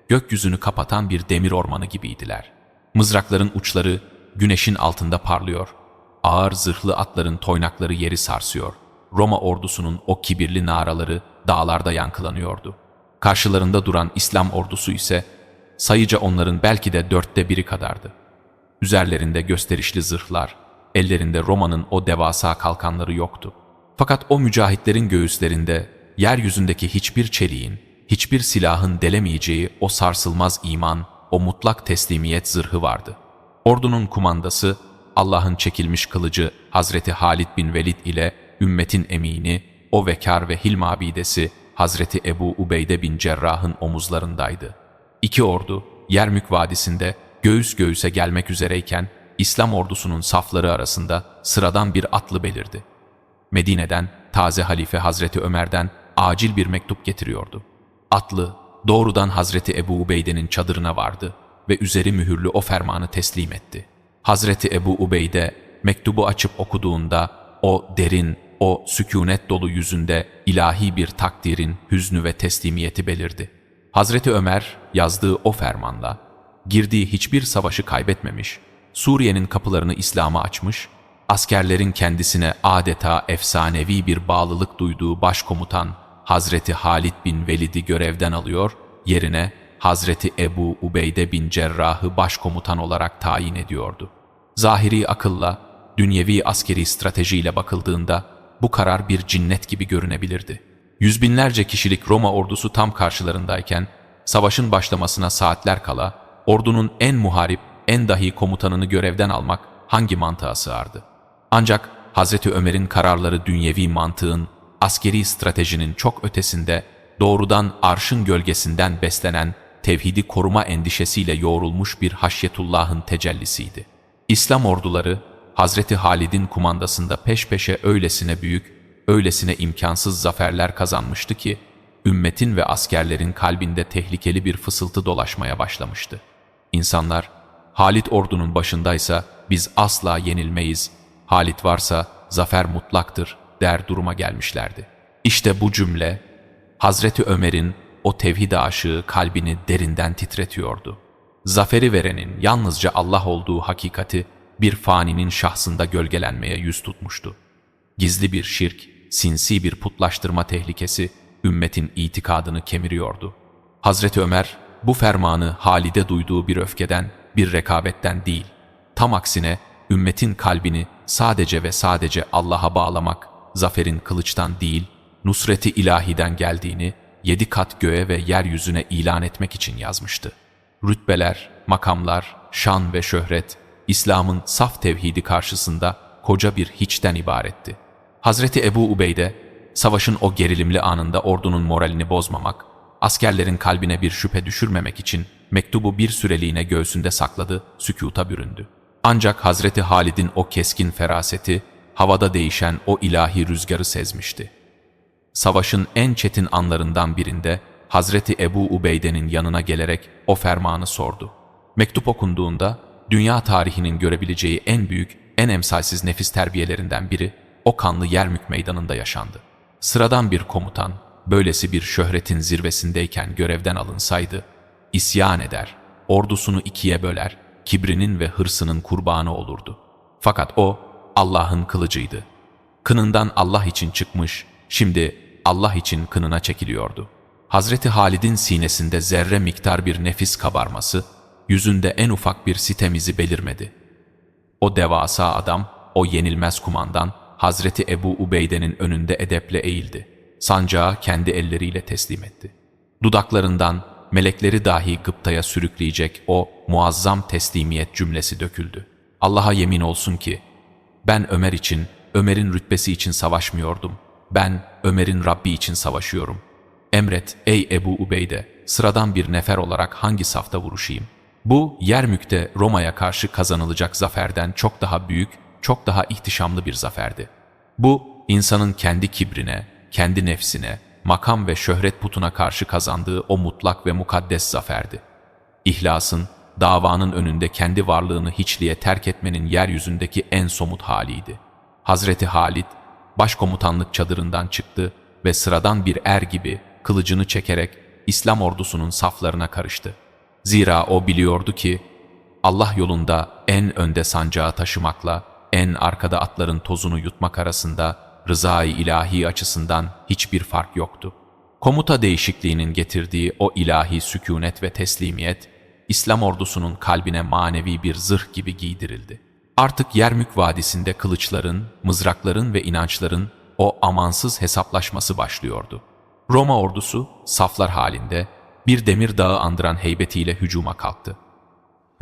gökyüzünü kapatan bir demir ormanı gibiydiler. Mızrakların uçları güneşin altında parlıyor, ağır zırhlı atların toynakları yeri sarsıyor. Roma ordusunun o kibirli naraları dağlarda yankılanıyordu. Karşılarında duran İslam ordusu ise sayıca onların belki de 1/4 kadardı. Üzerlerinde gösterişli zırhlar, ellerinde Roma'nın o devasa kalkanları yoktu. Fakat o mücahitlerin göğüslerinde yeryüzündeki hiçbir çeliğin, hiçbir silahın delemeyeceği o sarsılmaz iman, o mutlak teslimiyet zırhı vardı. Ordunun kumandası, Allah'ın çekilmiş kılıcı Hazreti Halid bin Velid ile ümmetin emini, o vekar ve hilm abidesi Hazreti Ebu Ubeyde bin Cerrah'ın omuzlarındaydı. İki ordu, Yermük Vadisi'nde göğüs göğüse gelmek üzereyken, İslam ordusunun safları arasında sıradan bir atlı belirdi. Medine'den, taze halife Hazreti Ömer'den acil bir mektup getiriyordu. Atlı, doğrudan Hazreti Ebu Ubeyde'nin çadırına vardı ve üzeri mühürlü o fermanı teslim etti. Hazreti Ebu Ubeyde, mektubu açıp okuduğunda, o derin, o sükûnet dolu yüzünde ilahi bir takdirin hüznü ve teslimiyeti belirdi. Hazreti Ömer, yazdığı o fermanla, girdiği hiçbir savaşı kaybetmemiş, Suriye'nin kapılarını İslam'a açmış, askerlerin kendisine adeta efsanevi bir bağlılık duyduğu başkomutan Hazreti Halid bin Velid'i görevden alıyor, yerine Hazreti Ebu Ubeyde bin Cerrah'ı başkomutan olarak tayin ediyordu. Zahiri akılla, dünyevi askeri stratejiyle bakıldığında bu karar bir cinnet gibi görünebilirdi. Yüz binlerce kişilik Roma ordusu tam karşılarındayken, savaşın başlamasına saatler kala, ordunun en muharip, en dahi komutanını görevden almak hangi mantığa sığardı? Ancak Hazreti Ömer'in kararları dünyevi mantığın, askeri stratejinin çok ötesinde, doğrudan arşın gölgesinden beslenen, tevhidi koruma endişesiyle yoğrulmuş bir haşyetullah'ın tecellisiydi. İslam orduları, Hazreti Halid'in kumandasında peş peşe öylesine büyük, öylesine imkansız zaferler kazanmıştı ki, ümmetin ve askerlerin kalbinde tehlikeli bir fısıltı dolaşmaya başlamıştı. İnsanlar, Halid ordunun başındaysa biz asla yenilmeyiz, Halid varsa zafer mutlaktır der duruma gelmişlerdi. İşte bu cümle, Hazreti Ömer'in o tevhid aşığı kalbini derinden titretiyordu. Zaferi verenin yalnızca Allah olduğu hakikati bir faninin şahsında gölgelenmeye yüz tutmuştu. Gizli bir şirk, sinsi bir putlaştırma tehlikesi ümmetin itikadını kemiriyordu. Hazreti Ömer bu fermanı Halid'e duyduğu bir öfkeden, bir rekabetten değil, Tam aksine ümmetin kalbini sadece ve sadece Allah'a bağlamak, zaferin kılıçtan değil, nusreti ilahiden geldiğini 7 kat göğe ve yeryüzüne ilan etmek için yazmıştı. Rütbeler, makamlar, şan ve şöhret, İslam'ın saf tevhidi karşısında koca bir hiçten ibaretti. Hazreti Ebu Ubeyde, savaşın o gerilimli anında ordunun moralini bozmamak, askerlerin kalbine bir şüphe düşürmemek için mektubu bir süreliğine göğsünde sakladı, sükuta büründü. Ancak Hazreti Halid'in o keskin feraseti, havada değişen o ilahi rüzgarı sezmişti. Savaşın en çetin anlarından birinde Hazreti Ebu Ubeyde'nin yanına gelerek o fermanı sordu. Mektup okunduğunda dünya tarihinin görebileceği en büyük, en emsalsiz nefis terbiyelerinden biri o kanlı Yermük meydanında yaşandı. Sıradan bir komutan, böylesi bir şöhretin zirvesindeyken görevden alınsaydı, isyan eder, ordusunu ikiye böler, kibrinin ve hırsının kurbanı olurdu. Fakat o, Allah'ın kılıcıydı. Kınından Allah için çıkmış, şimdi Allah için kınına çekiliyordu. Hazreti Halid'in sinesinde zerre miktar bir nefis kabarması, yüzünde en ufak bir sitem izi belirmedi. O devasa adam, o yenilmez kumandan, Hazreti Ebu Ubeyde'nin önünde edeple eğildi. Sancağı kendi elleriyle teslim etti. Dudaklarından melekleri dahi gıptaya sürükleyecek o muazzam teslimiyet cümlesi döküldü. Allah'a yemin olsun ki, ben Ömer için, Ömer'in rütbesi için savaşmıyordum. Ben Ömer'in Rabbi için savaşıyorum. Emret ey Ebu Ubeyde, sıradan bir nefer olarak hangi safta vuruşayım? Bu, Yermük'te Roma'ya karşı kazanılacak zaferden çok daha büyük, çok daha ihtişamlı bir zaferdi. Bu, insanın kendi kibrine, kendi nefsine, makam ve şöhret putuna karşı kazandığı o mutlak ve mukaddes zaferdi. İhlasın, davanın önünde kendi varlığını hiçliğe terk etmenin yeryüzündeki en somut haliydi. Hazreti Halid, başkomutanlık çadırından çıktı ve sıradan bir er gibi kılıcını çekerek İslam ordusunun saflarına karıştı. Zira o biliyordu ki, Allah yolunda en önde sancağı taşımakla en arkada atların tozunu yutmak arasında rızayı ilahi açısından hiçbir fark yoktu. Komuta değişikliğinin getirdiği o ilahi sükûnet ve teslimiyet, İslam ordusunun kalbine manevi bir zırh gibi giydirildi. Artık Yermük Vadisi'nde kılıçların, mızrakların ve inançların o amansız hesaplaşması başlıyordu. Roma ordusu saflar halinde bir demir dağı andıran heybetiyle hücuma kalktı.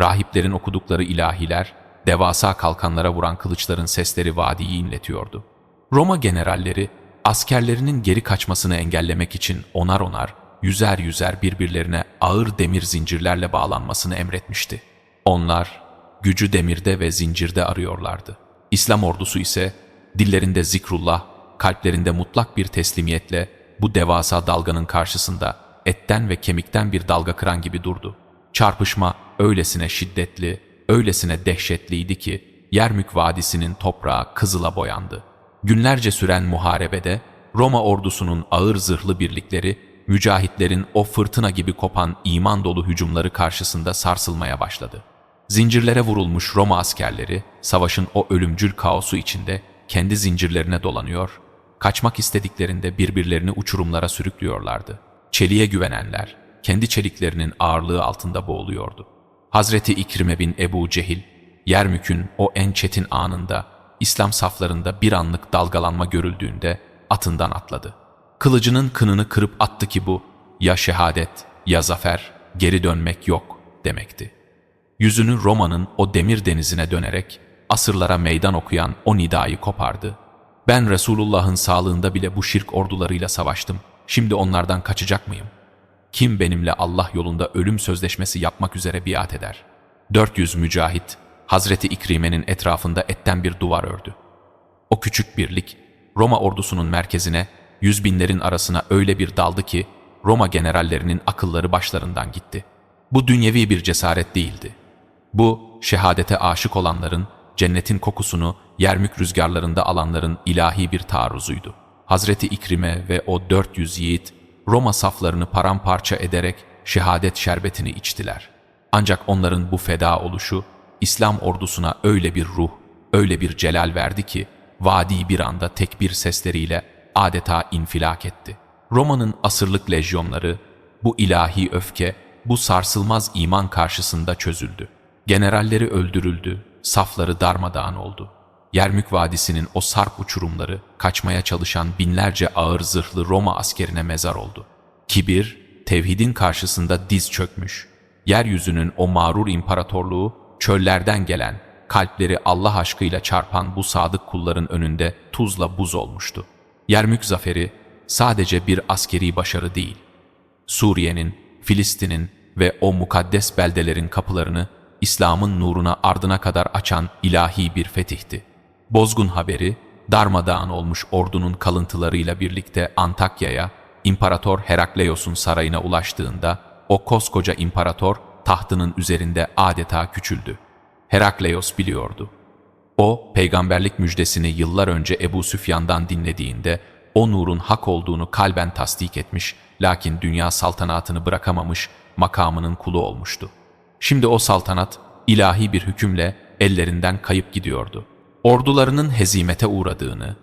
Rahiplerin okudukları ilahiler, devasa kalkanlara vuran kılıçların sesleri vadiyi inletiyordu. Roma generalleri, askerlerinin geri kaçmasını engellemek için onar onar, yüzer yüzer birbirlerine ağır demir zincirlerle bağlanmasını emretmişti. Onlar, gücü demirde ve zincirde arıyorlardı. İslam ordusu ise, dillerinde zikrullah, kalplerinde mutlak bir teslimiyetle bu devasa dalganın karşısında etten ve kemikten bir dalga kıran gibi durdu. Çarpışma öylesine şiddetli, öylesine dehşetliydi ki Yermük Vadisi'nin toprağı kızıla boyandı. Günlerce süren muharebede Roma ordusunun ağır zırhlı birlikleri, mücahitlerin o fırtına gibi kopan iman dolu hücumları karşısında sarsılmaya başladı. Zincirlere vurulmuş Roma askerleri, savaşın o ölümcül kaosu içinde kendi zincirlerine dolanıyor, kaçmak istediklerinde birbirlerini uçurumlara sürüklüyorlardı. Çeliğe güvenenler, kendi çeliklerinin ağırlığı altında boğuluyordu. Hazreti İkrime bin Ebu Cehil, Yermük'ün o en çetin anında, İslam saflarında bir anlık dalgalanma görüldüğünde atından atladı. Kılıcının kınını kırıp attı ki bu, ya şehadet, ya zafer, geri dönmek yok demekti. Yüzünü Roma'nın o demir denizine dönerek, asırlara meydan okuyan o nidayı kopardı. Ben Resulullah'ın sağlığında bile bu şirk ordularıyla savaştım, şimdi onlardan kaçacak mıyım? Kim benimle Allah yolunda ölüm sözleşmesi yapmak üzere biat eder? 400 mücahit, Hazreti İkrime'nin etrafında etten bir duvar ördü. O küçük birlik, Roma ordusunun merkezine, 100.000'lerin arasına öyle bir daldı ki, Roma generallerinin akılları başlarından gitti. Bu dünyevi bir cesaret değildi. Bu, şehadete aşık olanların, cennetin kokusunu Yermük rüzgarlarında alanların ilahi bir taarruzuydu. Hazreti İkrime ve o 400 yiğit, Roma saflarını paramparça ederek şehadet şerbetini içtiler. Ancak onların bu feda oluşu, İslam ordusuna öyle bir ruh, öyle bir celal verdi ki, vadi bir anda tekbir sesleriyle adeta infilak etti. Roma'nın asırlık lejyonları, bu ilahi öfke, bu sarsılmaz iman karşısında çözüldü. Generalleri öldürüldü, safları darmadağın oldu. Yermük Vadisi'nin o sarp uçurumları kaçmaya çalışan binlerce ağır zırhlı Roma askerine mezar oldu. Kibir, tevhidin karşısında diz çökmüş. Yeryüzünün o mağrur imparatorluğu, çöllerden gelen, kalpleri Allah aşkıyla çarpan bu sadık kulların önünde tuzla buz olmuştu. Yermük zaferi sadece bir askeri başarı değil, Suriye'nin, Filistin'in ve o mukaddes beldelerin kapılarını İslam'ın nuruna ardına kadar açan ilahi bir fetihti. Bozgun haberi, darmadağın olmuş ordunun kalıntılarıyla birlikte Antakya'ya, İmparator Herakleios'un sarayına ulaştığında, o koskoca imparator tahtının üzerinde adeta küçüldü. Herakleios biliyordu. O, peygamberlik müjdesini yıllar önce Ebu Süfyan'dan dinlediğinde, o nurun hak olduğunu kalben tasdik etmiş, lakin dünya saltanatını bırakamamış, makamının kulu olmuştu. Şimdi o saltanat, ilahi bir hükümle ellerinden kayıp gidiyordu. Ordularının hezimete uğradığını,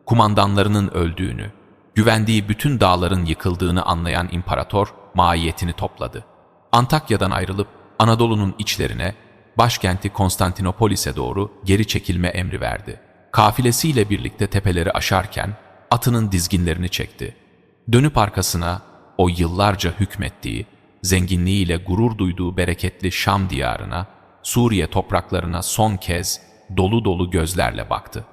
kumandanlarının öldüğünü, güvendiği bütün dağların yıkıldığını anlayan imparator, maiyetini topladı. Antakya'dan ayrılıp Anadolu'nun içlerine, başkenti Konstantinopolis'e doğru geri çekilme emri verdi. Kafilesiyle birlikte tepeleri aşarken atının dizginlerini çekti. Dönüp arkasına o yıllarca hükmettiği, zenginliğiyle gurur duyduğu bereketli Şam diyarına, Suriye topraklarına son kez dolu dolu gözlerle baktı.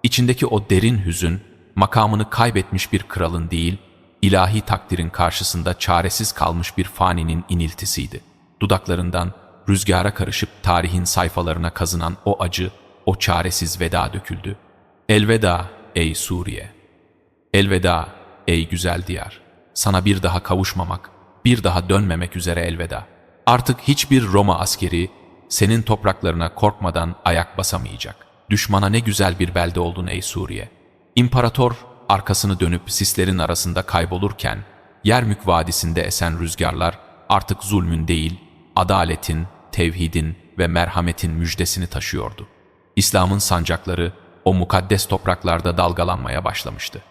İçindeki o derin hüzün, makamını kaybetmiş bir kralın değil, ilahi takdirin karşısında çaresiz kalmış bir faninin iniltisiydi. Dudaklarından rüzgara karışıp tarihin sayfalarına kazınan o acı, o çaresiz veda döküldü. Elveda ey Suriye! Elveda ey güzel diyar! Sana bir daha kavuşmamak, bir daha dönmemek üzere elveda. Artık hiçbir Roma askeri senin topraklarına korkmadan ayak basamayacak. Düşmana ne güzel bir belde oldun ey Suriye! İmparator arkasını dönüp sislerin arasında kaybolurken, Yermük Vadisi'nde esen rüzgarlar artık zulmün değil, adaletin, tevhidin ve merhametin müjdesini taşıyordu. İslam'ın sancakları o mukaddes topraklarda dalgalanmaya başlamıştı.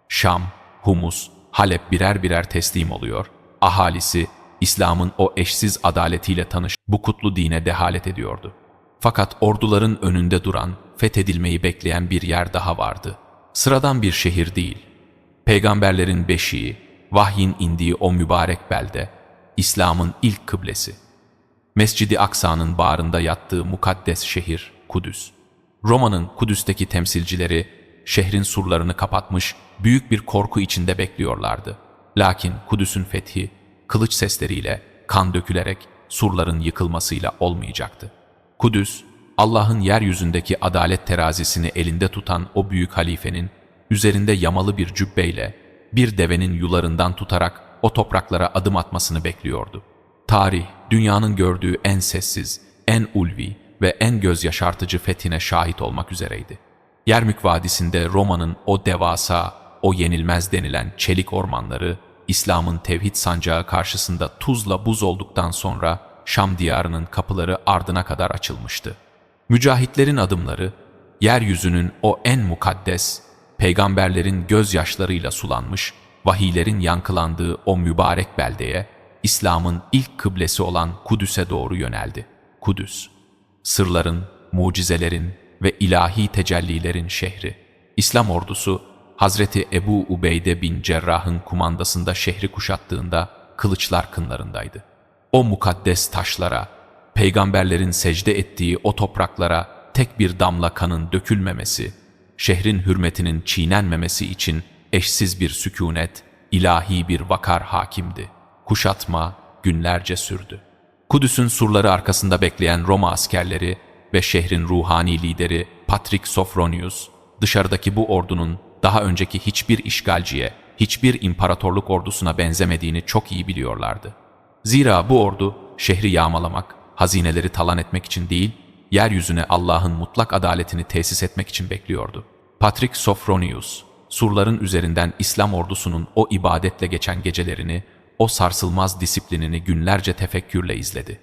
Şam, Humus, Halep birer birer teslim oluyor, ahalisi İslam'ın o eşsiz adaletiyle tanışıp bu kutlu dine dehalet ediyordu. Fakat orduların önünde duran, fethedilmeyi bekleyen bir yer daha vardı. Sıradan bir şehir değil, peygamberlerin beşiği, vahyin indiği o mübarek belde, İslam'ın ilk kıblesi. Mescid-i Aksa'nın bağrında yattığı mukaddes şehir Kudüs. Roma'nın Kudüs'teki temsilcileri şehrin surlarını kapatmış, büyük bir korku içinde bekliyorlardı. Lakin Kudüs'ün fethi, kılıç sesleriyle, kan dökülerek surların yıkılmasıyla olmayacaktı. Kudüs, Allah'ın yeryüzündeki adalet terazisini elinde tutan o büyük halifenin, üzerinde yamalı bir cübbeyle, bir devenin yularından tutarak o topraklara adım atmasını bekliyordu. Tarih, dünyanın gördüğü en sessiz, en ulvi ve en göz yaşartıcı fethine şahit olmak üzereydi. Yermük Vadisi'nde Roma'nın o devasa, o yenilmez denilen çelik ormanları, İslam'ın tevhid sancağı karşısında tuzla buz olduktan sonra Şam diyarının kapıları ardına kadar açılmıştı. Mücahitlerin adımları, yeryüzünün o en mukaddes, peygamberlerin gözyaşlarıyla sulanmış, vahiylerin yankılandığı o mübarek beldeye, İslam'ın ilk kıblesi olan Kudüs'e doğru yöneldi. Kudüs, sırların, mucizelerin ve ilahi tecellilerin şehri. İslam ordusu, Hazreti Ebu Ubeyde bin Cerrah'ın kumandasında şehri kuşattığında kılıçlar kınlarındaydı. O mukaddes taşlara, peygamberlerin secde ettiği o topraklara tek bir damla kanın dökülmemesi, şehrin hürmetinin çiğnenmemesi için eşsiz bir sükûnet, ilahi bir vakar hakimdi. Kuşatma günlerce sürdü. Kudüs'ün surları arkasında bekleyen Roma askerleri ve şehrin ruhani lideri Patrik Sofronius, dışarıdaki bu ordunun daha önceki hiçbir işgalciye, hiçbir imparatorluk ordusuna benzemediğini çok iyi biliyorlardı. Zira bu ordu şehri yağmalamak, hazineleri talan etmek için değil, yeryüzüne Allah'ın mutlak adaletini tesis etmek için bekliyordu. Patrik Sofronius, surların üzerinden İslam ordusunun o ibadetle geçen gecelerini, o sarsılmaz disiplinini günlerce tefekkürle izledi.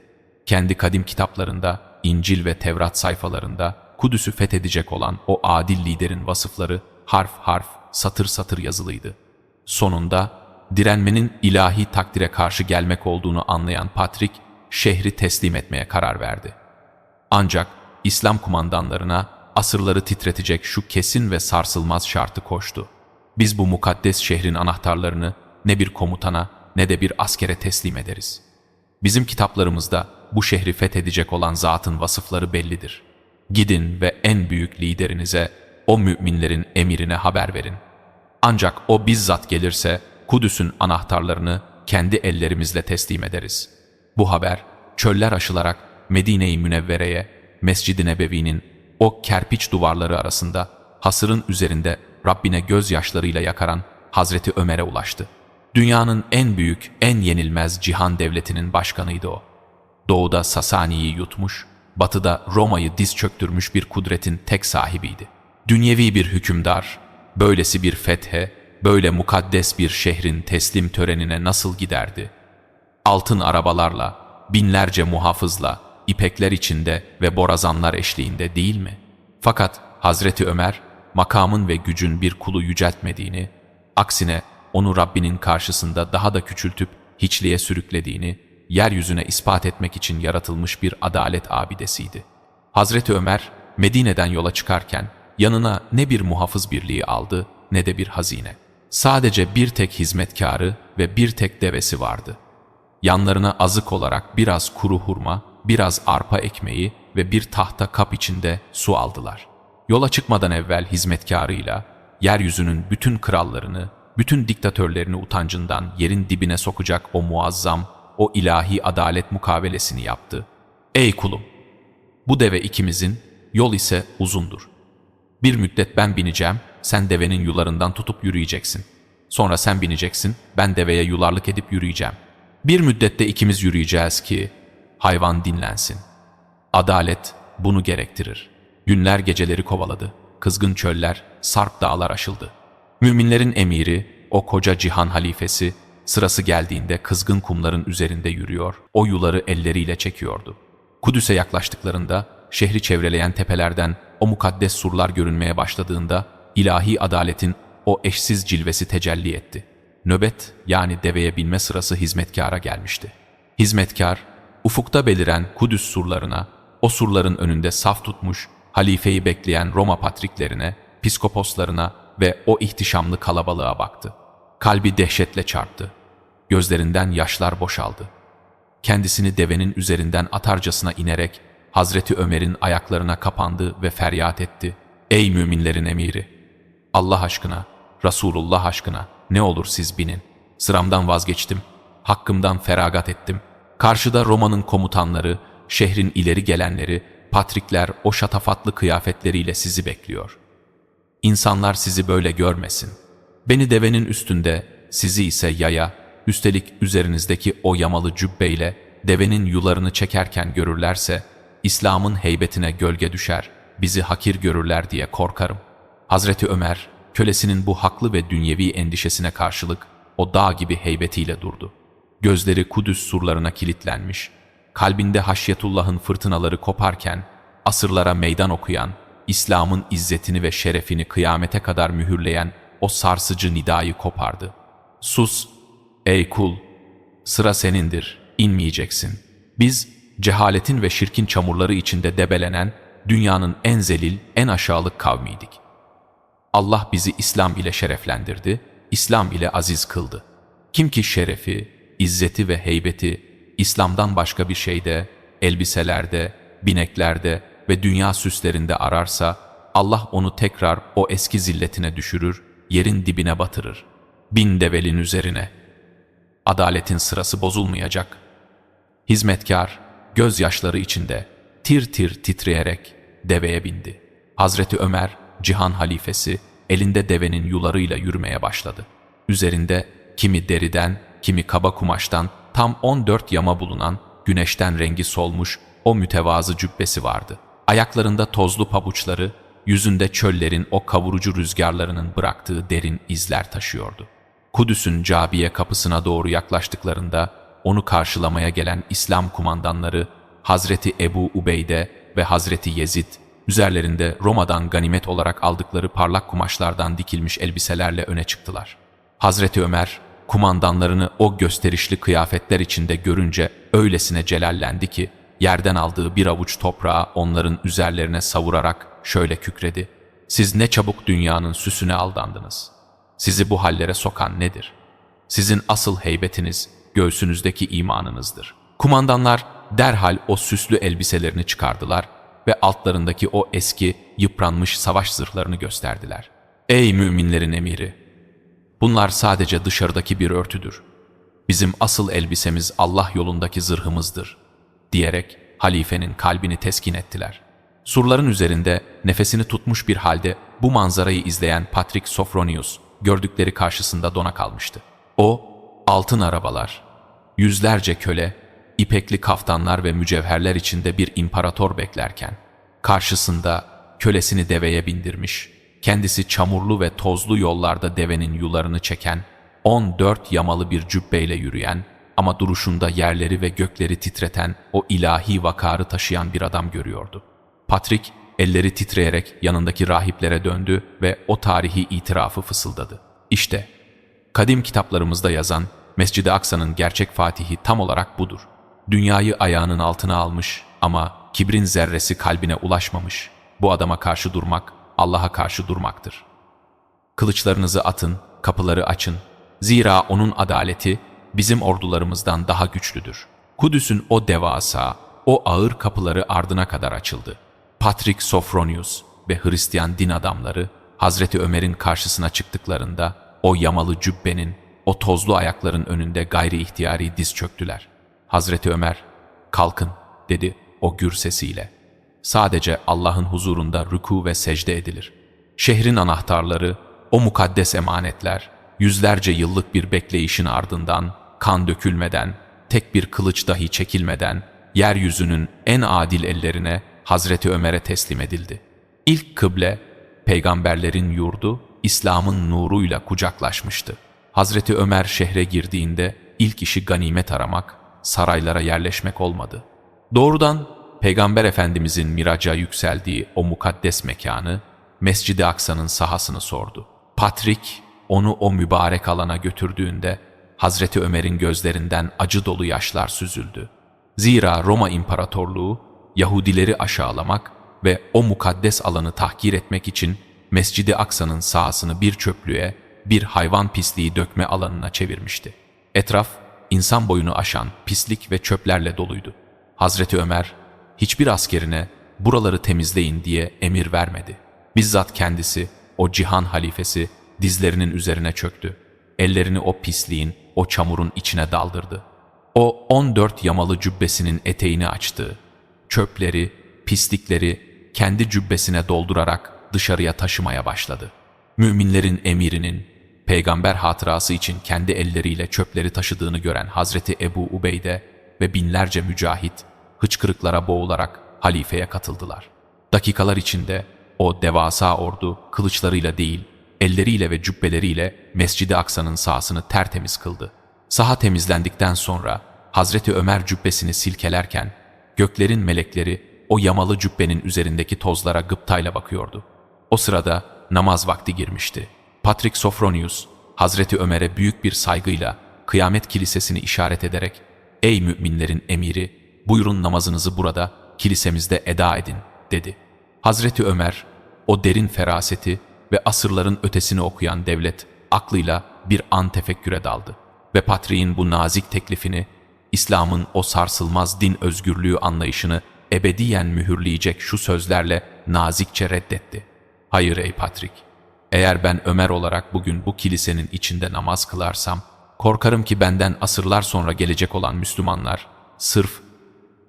Kendi kadim kitaplarında, İncil ve Tevrat sayfalarında Kudüs'ü fethedecek olan o adil liderin vasıfları harf harf, satır satır yazılıydı. Sonunda direnmenin ilahi takdire karşı gelmek olduğunu anlayan Patrik, şehri teslim etmeye karar verdi. Ancak İslam kumandanlarına asırları titretecek şu kesin ve sarsılmaz şartı koştu. Biz bu mukaddes şehrin anahtarlarını ne bir komutana ne de bir askere teslim ederiz. Bizim kitaplarımızda bu şehri fethedecek olan zatın vasıfları bellidir. Gidin ve en büyük liderinize, o müminlerin emirine haber verin. Ancak o bizzat gelirse Kudüs'ün anahtarlarını kendi ellerimizle teslim ederiz. Bu haber çöller aşılarak Medine-i Münevvere'ye, Mescid-i Nebevi'nin o kerpiç duvarları arasında hasırın üzerinde Rabbine gözyaşlarıyla yakaran Hazreti Ömer'e ulaştı. Dünyanın en büyük, en yenilmez cihan devletinin başkanıydı o. Doğuda Sasani'yi yutmuş, batıda Roma'yı diz çöktürmüş bir kudretin tek sahibiydi. Dünyevi bir hükümdar, böylesi bir fethe, böyle mukaddes bir şehrin teslim törenine nasıl giderdi? Altın arabalarla, binlerce muhafızla, ipekler içinde ve borazanlar eşliğinde değil mi? Fakat Hazreti Ömer, makamın ve gücün bir kulu yüceltmediğini, aksine onu Rabbinin karşısında daha da küçültüp hiçliğe sürüklediğini, yeryüzüne ispat etmek için yaratılmış bir adalet abidesiydi. Hazreti Ömer, Medine'den yola çıkarken yanına ne bir muhafız birliği aldı ne de bir hazine. Sadece bir tek hizmetkarı ve bir tek devesi vardı. Yanlarına azık olarak biraz kuru hurma, biraz arpa ekmeği ve bir tahta kap içinde su aldılar. Yola çıkmadan evvel hizmetkarıyla yeryüzünün bütün krallarını, bütün diktatörlerini utancından yerin dibine sokacak o muazzam, o ilahi adalet mukavelesini yaptı. Ey kulum! Bu deve ikimizin, yol ise uzundur. Bir müddet ben bineceğim, sen devenin yularından tutup yürüyeceksin. Sonra sen bineceksin, ben deveye yularlık edip yürüyeceğim. Bir müddette ikimiz yürüyeceğiz ki hayvan dinlensin. Adalet bunu gerektirir. Günler geceleri kovaladı. Kızgın çöller, sarp dağlar aşıldı. Müminlerin emiri, o koca cihan halifesi, sırası geldiğinde kızgın kumların üzerinde yürüyor, o yuları elleriyle çekiyordu. Kudüs'e yaklaştıklarında, şehri çevreleyen tepelerden o mukaddes surlar görünmeye başladığında, ilahi adaletin o eşsiz cilvesi tecelli etti. Nöbet, yani deveye binme sırası hizmetkara gelmişti. Hizmetkar, ufukta beliren Kudüs surlarına, o surların önünde saf tutmuş, halifeyi bekleyen Roma patriklerine, piskoposlarına ve o ihtişamlı kalabalığa baktı. Kalbi dehşetle çarptı. Gözlerinden yaşlar boşaldı. Kendisini devenin üzerinden atarcasına inerek Hazreti Ömer'in ayaklarına kapandı ve feryat etti. Ey müminlerin emiri! Allah aşkına, Resulullah aşkına ne olur siz binin. Sıramdan vazgeçtim, hakkımdan feragat ettim. Karşıda Roma'nın komutanları, şehrin ileri gelenleri, patrikler o şatafatlı kıyafetleriyle sizi bekliyor. İnsanlar sizi böyle görmesin. Beni devenin üstünde, sizi ise yaya, üstelik üzerinizdeki o yamalı cübbeyle devenin yularını çekerken görürlerse, İslam'ın heybetine gölge düşer, bizi hakir görürler diye korkarım. Hazreti Ömer, kölesinin bu haklı ve dünyevi endişesine karşılık o dağ gibi heybetiyle durdu. Gözleri Kudüs surlarına kilitlenmiş, kalbinde haşyetullah'ın fırtınaları koparken, asırlara meydan okuyan, İslam'ın izzetini ve şerefini kıyamete kadar mühürleyen o sarsıcı nidayı kopardı. Sus, ey kul! Sıra senindir, inmeyeceksin. Biz, cehaletin ve şirkin çamurları içinde debelenen, dünyanın en zelil, en aşağılık kavmiydik. Allah bizi İslam ile şereflendirdi, İslam ile aziz kıldı. Kim ki şerefi, izzeti ve heybeti, İslam'dan başka bir şeyde, elbiselerde, bineklerde ve dünya süslerinde ararsa, Allah onu tekrar o eski zilletine düşürür, yerin dibine batırır. Bin develin üzerine. Adaletin sırası bozulmayacak. Hizmetkar, gözyaşları içinde, tir tir titreyerek deveye bindi. Hazreti Ömer, cihan halifesi, elinde devenin yularıyla yürümeye başladı. Üzerinde kimi deriden, kimi kaba kumaştan tam 14 yama bulunan, güneşten rengi solmuş o mütevazı cübbesi vardı. Ayaklarında tozlu pabuçları, yüzünde çöllerin o kavurucu rüzgarlarının bıraktığı derin izler taşıyordu. Kudüs'ün Cabiye kapısına doğru yaklaştıklarında onu karşılamaya gelen İslam kumandanları Hazreti Ebu Ubeyde ve Hazreti Yezid, üzerlerinde Roma'dan ganimet olarak aldıkları parlak kumaşlardan dikilmiş elbiselerle öne çıktılar. Hazreti Ömer, kumandanlarını o gösterişli kıyafetler içinde görünce öylesine celallendi ki, yerden aldığı bir avuç toprağı onların üzerlerine savurarak şöyle kükredi: "Siz ne çabuk dünyanın süsüne aldandınız. Sizi bu hallere sokan nedir? Sizin asıl heybetiniz göğsünüzdeki imanınızdır." Kumandanlar derhal o süslü elbiselerini çıkardılar ve altlarındaki o eski, yıpranmış savaş zırhlarını gösterdiler. "Ey müminlerin emiri! Bunlar sadece dışarıdaki bir örtüdür. Bizim asıl elbisemiz Allah yolundaki zırhımızdır," diyerek halifenin kalbini teskin ettiler. Surların üzerinde nefesini tutmuş bir halde bu manzarayı izleyen Patrik Sofronius gördükleri karşısında dona kalmıştı. O, altın arabalar, yüzlerce köle, ipekli kaftanlar ve mücevherler içinde bir imparator beklerken, karşısında kölesini deveye bindirmiş, kendisi çamurlu ve tozlu yollarda devenin yularını çeken, 14 yamalı bir cübbeyle yürüyen ama duruşunda yerleri ve gökleri titreten o ilahi vakarı taşıyan bir adam görüyordu. Patrik, elleri titreyerek yanındaki rahiplere döndü ve o tarihi itirafı fısıldadı. "İşte, kadim kitaplarımızda yazan Mescid-i Aksa'nın gerçek fatihi tam olarak budur. Dünyayı ayağının altına almış ama kibrin zerresi kalbine ulaşmamış. Bu adama karşı durmak, Allah'a karşı durmaktır. Kılıçlarınızı atın, kapıları açın. Zira onun adaleti bizim ordularımızdan daha güçlüdür." Kudüs'ün o devasa, o ağır kapıları ardına kadar açıldı. Patrik Sofronius ve Hristiyan din adamları Hazreti Ömer'in karşısına çıktıklarında o yamalı cübbenin, o tozlu ayakların önünde gayri ihtiyari diz çöktüler. Hazreti Ömer, "Kalkın," dedi o gür sesiyle. "Sadece Allah'ın huzurunda rükû ve secde edilir. Şehrin anahtarları, o mukaddes emanetler, yüzlerce yıllık bir bekleyişin ardından, kan dökülmeden, tek bir kılıç dahi çekilmeden, yeryüzünün en adil ellerine Hazreti Ömer'e teslim edildi. İlk kıble, peygamberlerin yurdu, İslam'ın nuruyla kucaklaşmıştı. Hazreti Ömer şehre girdiğinde ilk işi ganimet aramak, saraylara yerleşmek olmadı. Doğrudan Peygamber Efendimizin miraca yükseldiği o mukaddes mekanı, Mescid-i Aksa'nın sahasını sordu. Patrik onu o mübarek alana götürdüğünde Hazreti Ömer'in gözlerinden acı dolu yaşlar süzüldü. Zira Roma İmparatorluğu Yahudileri aşağılamak ve o mukaddes alanı tahkir etmek için Mescid-i Aksa'nın sahasını bir çöplüğe, bir hayvan pisliği dökme alanına çevirmişti. Etraf, insan boyunu aşan pislik ve çöplerle doluydu. Hazreti Ömer, hiçbir askerine buraları temizleyin diye emir vermedi. Bizzat kendisi, o cihan halifesi, dizlerinin üzerine çöktü. Ellerini o pisliğin, o çamurun içine daldırdı. O 14 yamalı cübbesinin eteğini açtı. Çöpleri, pislikleri kendi cübbesine doldurarak dışarıya taşımaya başladı. Müminlerin emirinin, peygamber hatırası için kendi elleriyle çöpleri taşıdığını gören Hazreti Ebu Ubeyde ve binlerce mücahit, hıçkırıklara boğularak halifeye katıldılar. Dakikalar içinde o devasa ordu kılıçlarıyla değil, elleriyle ve cübbeleriyle Mescid-i Aksa'nın sahasını tertemiz kıldı. Saha temizlendikten sonra Hazreti Ömer cübbesini silkelerken, göklerin melekleri o yamalı cübbenin üzerindeki tozlara gıptayla bakıyordu. O sırada namaz vakti girmişti. Patrik Sofronius, Hazreti Ömer'e büyük bir saygıyla Kıyamet Kilisesi'ni işaret ederek, "Ey müminlerin emiri, buyurun namazınızı burada, kilisemizde eda edin," dedi. Hazreti Ömer, o derin feraseti ve asırların ötesini okuyan devlet, aklıyla bir an tefekküre daldı ve Patrik'in bu nazik teklifini, İslam'ın o sarsılmaz din özgürlüğü anlayışını ebediyen mühürleyecek şu sözlerle nazikçe reddetti. "Hayır ey Patrik, eğer ben Ömer olarak bugün bu kilisenin içinde namaz kılarsam, korkarım ki benden asırlar sonra gelecek olan Müslümanlar, sırf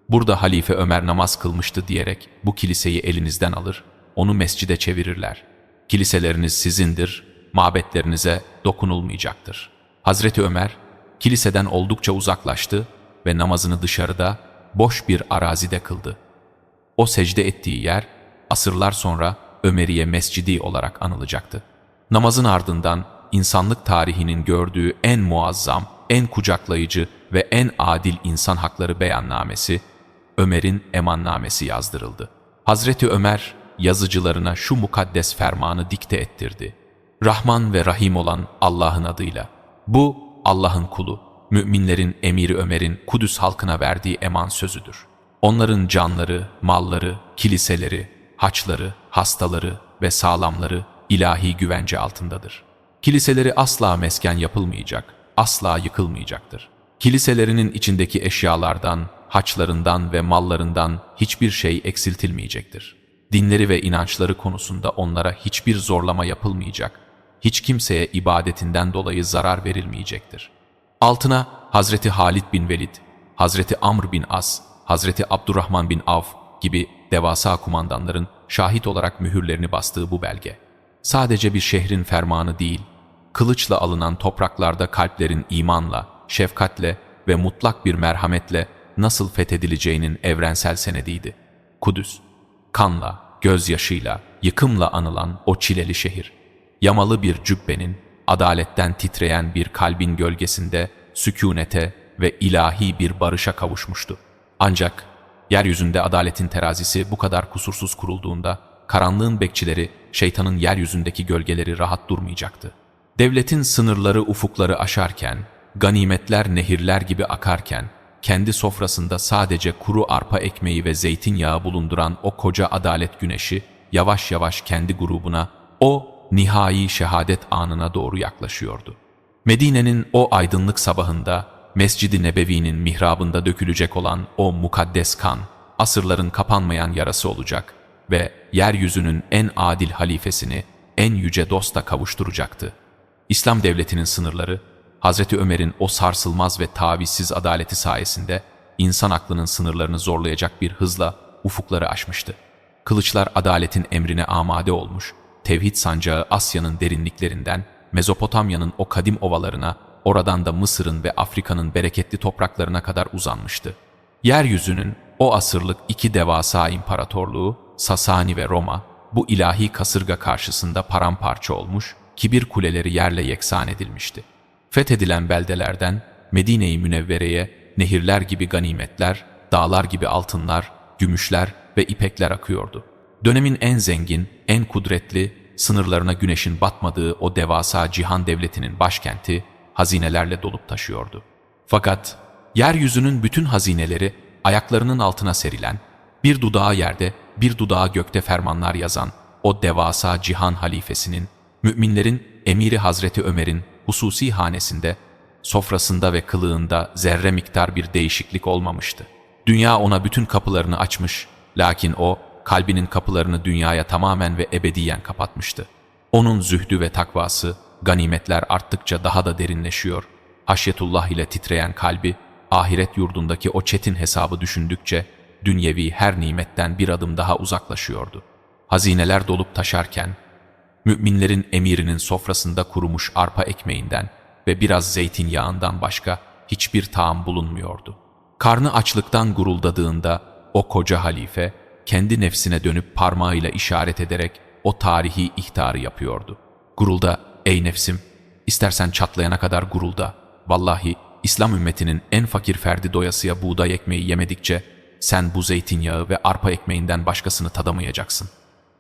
burada Halife Ömer namaz kılmıştı diyerek bu kiliseyi elinizden alır, onu mescide çevirirler. Kiliseleriniz sizindir, mabetlerinize dokunulmayacaktır." Hazreti Ömer, kiliseden oldukça uzaklaştı ve namazını dışarıda, boş bir arazide kıldı. O secde ettiği yer, asırlar sonra Ömeriye Mescidi olarak anılacaktı. Namazın ardından insanlık tarihinin gördüğü en muazzam, en kucaklayıcı ve en adil insan hakları beyannamesi, Ömer'in emannamesi yazdırıldı. Hazreti Ömer, yazıcılarına şu mukaddes fermanı dikte ettirdi. Rahman ve Rahim olan Allah'ın adıyla. Bu, Allah'ın kulu, müminlerin emiri Ömer'in Kudüs halkına verdiği eman sözüdür. Onların canları, malları, kiliseleri, haçları, hastaları ve sağlamları ilahi güvence altındadır. Kiliseleri asla mesken yapılmayacak, asla yıkılmayacaktır. Kiliselerinin içindeki eşyalardan, haçlarından ve mallarından hiçbir şey eksiltilmeyecektir. Dinleri ve inançları konusunda onlara hiçbir zorlama yapılmayacak, hiç kimseye ibadetinden dolayı zarar verilmeyecektir. Altına Hazreti Halid bin Velid, Hazreti Amr bin As, Hazreti Abdurrahman bin Avf gibi devasa kumandanların şahit olarak mühürlerini bastığı bu belge, sadece bir şehrin fermanı değil, kılıçla alınan topraklarda kalplerin imanla, şefkatle ve mutlak bir merhametle nasıl fethedileceğinin evrensel senediydi. Kudüs, kanla, gözyaşıyla, yıkımla anılan o çileli şehir, yamalı bir cübbenin, adaletten titreyen bir kalbin gölgesinde sükûnete ve ilahi bir barışa kavuşmuştu. Ancak yeryüzünde adaletin terazisi bu kadar kusursuz kurulduğunda, karanlığın bekçileri, şeytanın yeryüzündeki gölgeleri rahat durmayacaktı. Devletin sınırları ufukları aşarken, ganimetler nehirler gibi akarken, kendi sofrasında sadece kuru arpa ekmeği ve zeytinyağı bulunduran o koca adalet güneşi, yavaş yavaş kendi grubuna, o nihai şehadet anına doğru yaklaşıyordu. Medine'nin o aydınlık sabahında, Mescid-i Nebevi'nin mihrabında dökülecek olan o mukaddes kan, asırların kapanmayan yarası olacak ve yeryüzünün en adil halifesini en yüce dosta kavuşturacaktı. İslam devletinin sınırları, Hazreti Ömer'in o sarsılmaz ve tavizsiz adaleti sayesinde insan aklının sınırlarını zorlayacak bir hızla ufukları aşmıştı. Kılıçlar adaletin emrine amade olmuş, tevhid sancağı Asya'nın derinliklerinden, Mezopotamya'nın o kadim ovalarına, oradan da Mısır'ın ve Afrika'nın bereketli topraklarına kadar uzanmıştı. Yeryüzünün o asırlık iki devasa imparatorluğu, Sasani ve Roma, bu ilahi kasırga karşısında paramparça olmuş, kibir kuleleri yerle yeksan edilmişti. Fethedilen beldelerden Medine-i Münevvere'ye nehirler gibi ganimetler, dağlar gibi altınlar, gümüşler ve ipekler akıyordu. Dönemin en zengin, en kudretli, sınırlarına güneşin batmadığı o devasa cihan devletinin başkenti hazinelerle dolup taşıyordu. Fakat yeryüzünün bütün hazineleri ayaklarının altına serilen, bir dudağı yerde, bir dudağı gökte fermanlar yazan o devasa cihan halifesinin, müminlerin emiri Hazreti Ömer'in hususi hanesinde, sofrasında ve kılığında zerre miktar bir değişiklik olmamıştı. Dünya ona bütün kapılarını açmış, lakin o, kalbinin kapılarını dünyaya tamamen ve ebediyen kapatmıştı. Onun zühdü ve takvası, ganimetler arttıkça daha da derinleşiyor, haşyetullah ile titreyen kalbi, ahiret yurdundaki o çetin hesabı düşündükçe, dünyevi her nimetten bir adım daha uzaklaşıyordu. Hazineler dolup taşarken, müminlerin emirinin sofrasında kurumuş arpa ekmeğinden ve biraz zeytinyağından başka hiçbir taam bulunmuyordu. Karnı açlıktan guruldadığında o koca halife, kendi nefsine dönüp parmağıyla işaret ederek o tarihi ihtarı yapıyordu. Gurulda, ey nefsim, istersen çatlayana kadar gurulda. Vallahi İslam ümmetinin en fakir ferdi doyasıya buğday ekmeği yemedikçe sen bu zeytinyağı ve arpa ekmeğinden başkasını tadamayacaksın.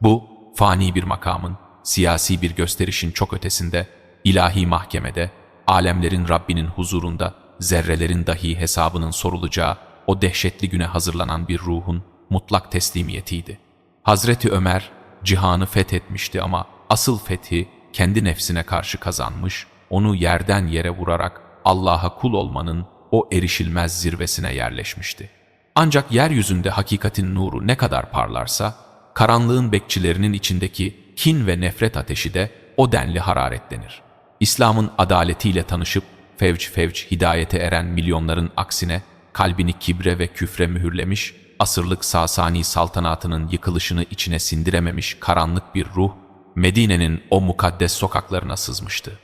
Bu, fani bir makamın, siyasi bir gösterişin çok ötesinde, ilahi mahkemede, alemlerin Rabbinin huzurunda zerrelerin dahi hesabının sorulacağı o dehşetli güne hazırlanan bir ruhun mutlak teslimiyetiydi. Hazreti Ömer, cihanı fethetmişti ama asıl fethi kendi nefsine karşı kazanmış, onu yerden yere vurarak Allah'a kul olmanın o erişilmez zirvesine yerleşmişti. Ancak yeryüzünde hakikatin nuru ne kadar parlarsa, karanlığın bekçilerinin içindeki kin ve nefret ateşi de o denli hararetlenir. İslam'ın adaletiyle tanışıp fevç fevç hidayete eren milyonların aksine kalbini kibre ve küfre mühürlemiş, asırlık Sasani saltanatının yıkılışını içine sindirememiş karanlık bir ruh, Medine'nin o mukaddes sokaklarına sızmıştı.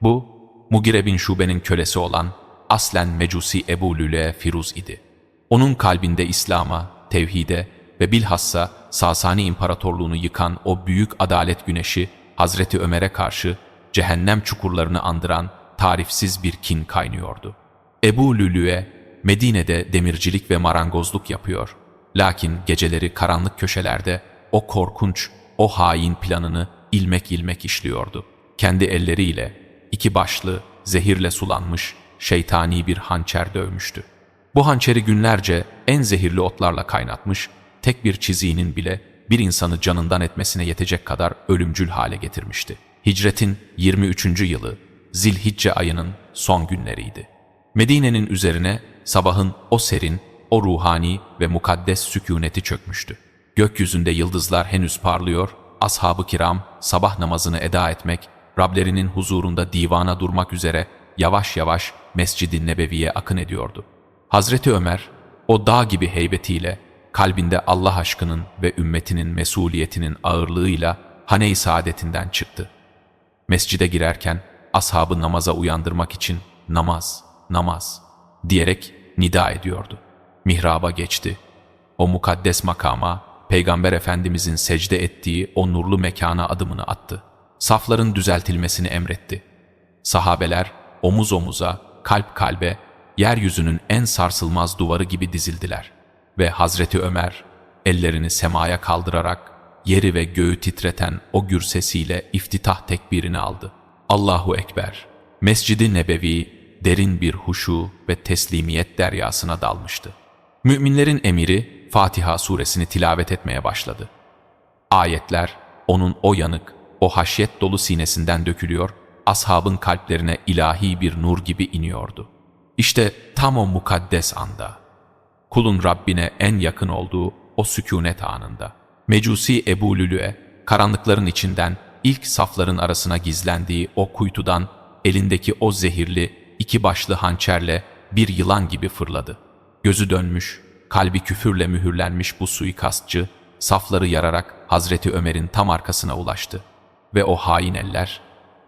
Bu, Mugire bin Şube'nin kölesi olan aslen Mecusi Ebu Lüle Firuz idi. Onun kalbinde İslam'a, tevhide ve bilhassa Sasani İmparatorluğunu yıkan o büyük adalet güneşi Hazreti Ömer'e karşı cehennem çukurlarını andıran tarifsiz bir kin kaynıyordu. Ebu Lülü'ye Medine'de demircilik ve marangozluk yapıyor. Lakin geceleri karanlık köşelerde o korkunç, o hain planını ilmek ilmek işliyordu. Kendi elleriyle iki başlı, zehirle sulanmış, şeytani bir hançer dövmüştü. Bu hançeri günlerce en zehirli otlarla kaynatmış, tek bir çiziğinin bile bir insanı canından etmesine yetecek kadar ölümcül hale getirmişti. Hicretin 23. yılı, Zilhicce ayının son günleriydi. Medine'nin üzerine sabahın o serin, o ruhani ve mukaddes sükûneti çökmüştü. Gökyüzünde yıldızlar henüz parlıyor, ashab-ı kiram sabah namazını eda etmek, Rablerinin huzurunda divana durmak üzere yavaş yavaş Mescid-i Nebevi'ye akın ediyordu. Hazreti Ömer, o dağ gibi heybetiyle, kalbinde Allah aşkının ve ümmetinin mesuliyetinin ağırlığıyla hane-i saadetinden çıktı. Mescide girerken ashabı namaza uyandırmak için namaz, namaz diyerek nida ediyordu. Mihraba geçti. O mukaddes makama, Peygamber Efendimizin secde ettiği o nurlu mekana adımını attı. Safların düzeltilmesini emretti. Sahabeler omuz omuza, kalp kalbe, yeryüzünün en sarsılmaz duvarı gibi dizildiler. Ve Hazreti Ömer, ellerini semaya kaldırarak, yeri ve göğü titreten o gür sesiyle iftitah tekbirini aldı. Allahu Ekber! Mescid-i Nebevi derin bir huşu ve teslimiyet deryasına dalmıştı. Müminlerin emiri Fatiha suresini tilavet etmeye başladı. Ayetler onun o yanık, o haşyet dolu sinesinden dökülüyor, ashabın kalplerine ilahi bir nur gibi iniyordu. İşte tam o mukaddes anda, kulun Rabbine en yakın olduğu o sükûnet anında, Mecusi Ebu Lülü'e, karanlıkların içinden ilk safların arasına gizlendiği o kuytudan elindeki o zehirli, iki başlı hançerle bir yılan gibi fırladı. Gözü dönmüş, kalbi küfürle mühürlenmiş bu suikastçı, safları yararak Hazreti Ömer'in tam arkasına ulaştı. Ve o hain eller,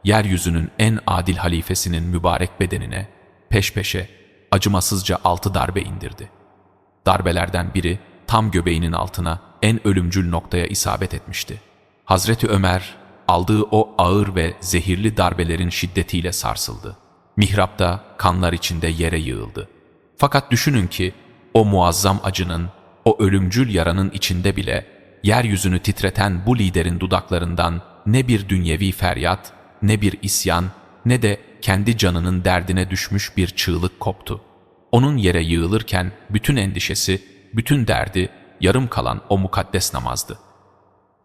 yeryüzünün en adil halifesinin mübarek bedenine peş peşe, acımasızca 6 darbe indirdi. Darbelerden biri tam göbeğinin altına en ölümcül noktaya isabet etmişti. Hazreti Ömer aldığı o ağır ve zehirli darbelerin şiddetiyle sarsıldı. Mihrapta kanlar içinde yere yığıldı. Fakat düşünün ki o muazzam acının, o ölümcül yaranın içinde bile yeryüzünü titreten bu liderin dudaklarından ne bir dünyevi feryat, ne bir isyan, ne de kendi canının derdine düşmüş bir çığlık koptu. Onun yere yığılırken bütün endişesi, bütün derdi yarım kalan o mukaddes namazdı.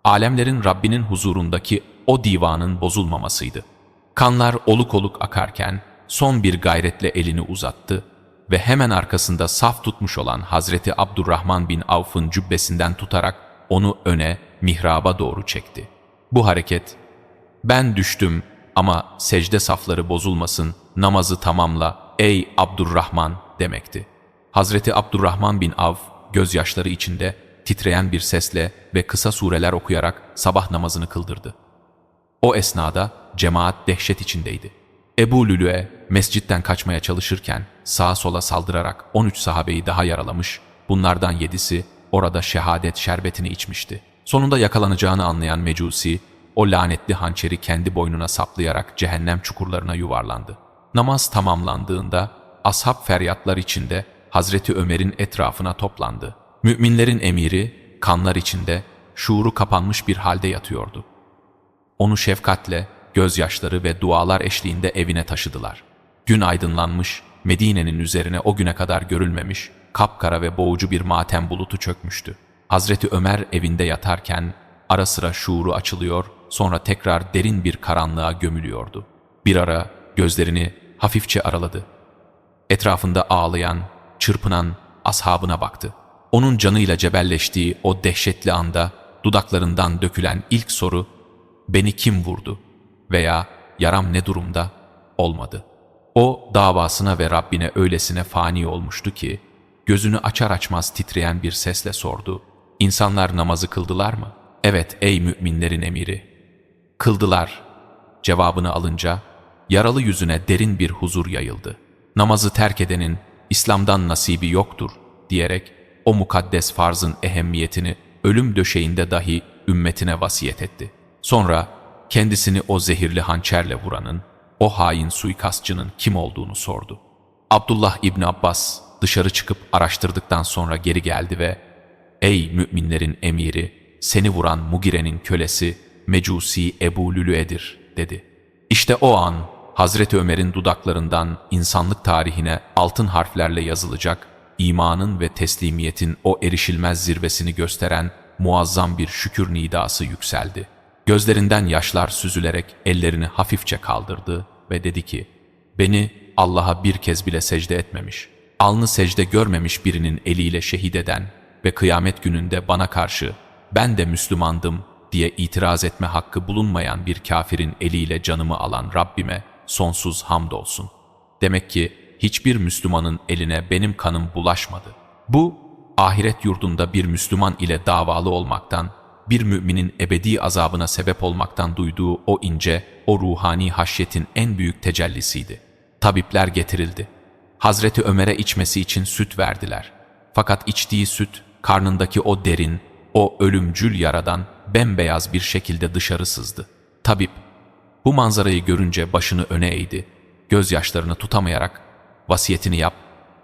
Alemlerin Rabbinin huzurundaki o divanın bozulmamasıydı. Kanlar oluk oluk akarken son bir gayretle elini uzattı ve hemen arkasında saf tutmuş olan Hazreti Abdurrahman bin Avf'ın cübbesinden tutarak onu öne, mihraba doğru çekti. Bu hareket, "Ben düştüm ama secde safları bozulmasın, namazı tamamla ey Abdurrahman" demekti. Hazreti Abdurrahman bin Avf, gözyaşları içinde, titreyen bir sesle ve kısa sureler okuyarak sabah namazını kıldırdı. O esnada cemaat dehşet içindeydi. Ebu Lülü'e mescitten kaçmaya çalışırken sağa sola saldırarak 13 sahabeyi daha yaralamış, bunlardan 7'si orada şehadet şerbetini içmişti. Sonunda yakalanacağını anlayan Mecusi, o lanetli hançeri kendi boynuna saplayarak cehennem çukurlarına yuvarlandı. Namaz tamamlandığında ashab feryatlar içinde Hazreti Ömer'in etrafına toplandı. Müminlerin emiri kanlar içinde, şuuru kapanmış bir halde yatıyordu. Onu şefkatle, gözyaşları ve dualar eşliğinde evine taşıdılar. Gün aydınlanmış, Medine'nin üzerine o güne kadar görülmemiş, kapkara ve boğucu bir matem bulutu çökmüştü. Hazreti Ömer evinde yatarken ara sıra şuuru açılıyor, sonra tekrar derin bir karanlığa gömülüyordu. Bir ara gözlerini hafifçe araladı. Etrafında ağlayan, çırpınan ashabına baktı. Onun canıyla cebelleştiği o dehşetli anda dudaklarından dökülen ilk soru, "Beni kim vurdu?" veya "Yaram ne durumda?" olmadı. O davasına ve Rabbine öylesine fani olmuştu ki, gözünü açar açmaz titreyen bir sesle sordu, "İnsanlar namazı kıldılar mı?" "Evet ey müminlerin emiri." "Kıldılar." cevabını alınca, yaralı yüzüne derin bir huzur yayıldı. "Namazı terk edenin İslam'dan nasibi yoktur" diyerek o mukaddes farzın ehemmiyetini ölüm döşeğinde dahi ümmetine vasiyet etti. Sonra kendisini o zehirli hançerle vuranın, o hain suikastçının kim olduğunu sordu. Abdullah İbni Abbas dışarı çıkıp araştırdıktan sonra geri geldi ve "Ey müminlerin emiri, seni vuran Mugire'nin kölesi Mecusi Ebu Lülü'edir" dedi. İşte o an Hazreti Ömer'in dudaklarından insanlık tarihine altın harflerle yazılacak imanın ve teslimiyetin o erişilmez zirvesini gösteren muazzam bir şükür nidası yükseldi. Gözlerinden yaşlar süzülerek ellerini hafifçe kaldırdı ve dedi ki, "Beni Allah'a bir kez bile secde etmemiş, alnı secde görmemiş birinin eliyle şehit eden ve kıyamet gününde bana karşı ben de Müslümandım diye itiraz etme hakkı bulunmayan bir kafirin eliyle canımı alan Rabbime sonsuz hamdolsun. Demek ki hiçbir Müslümanın eline benim kanım bulaşmadı. Bu, ahiret yurdunda bir Müslüman ile davalı olmaktan, bir müminin ebedi azabına sebep olmaktan duyduğu o ince, o ruhani haşyetin en büyük tecellisiydi. Tabipler getirildi. Hazreti Ömer'e içmesi için süt verdiler. Fakat içtiği süt, karnındaki o derin, o ölümcül yaradan bembeyaz bir şekilde dışarı sızdı. Tabip, bu manzarayı görünce başını öne eğdi. Gözyaşlarını tutamayarak, "Vasiyetini yap,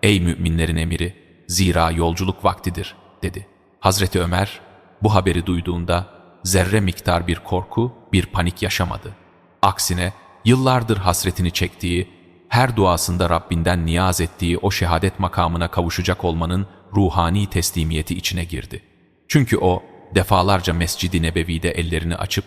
ey müminlerin emiri, zira yolculuk vaktidir," dedi. Hazreti Ömer, bu haberi duyduğunda zerre miktar bir korku, bir panik yaşamadı. Aksine yıllardır hasretini çektiği, her duasında Rabbinden niyaz ettiği o şehadet makamına kavuşacak olmanın ruhani teslimiyeti içine girdi. Çünkü o defalarca Mescid-i Nebevi'de ellerini açıp,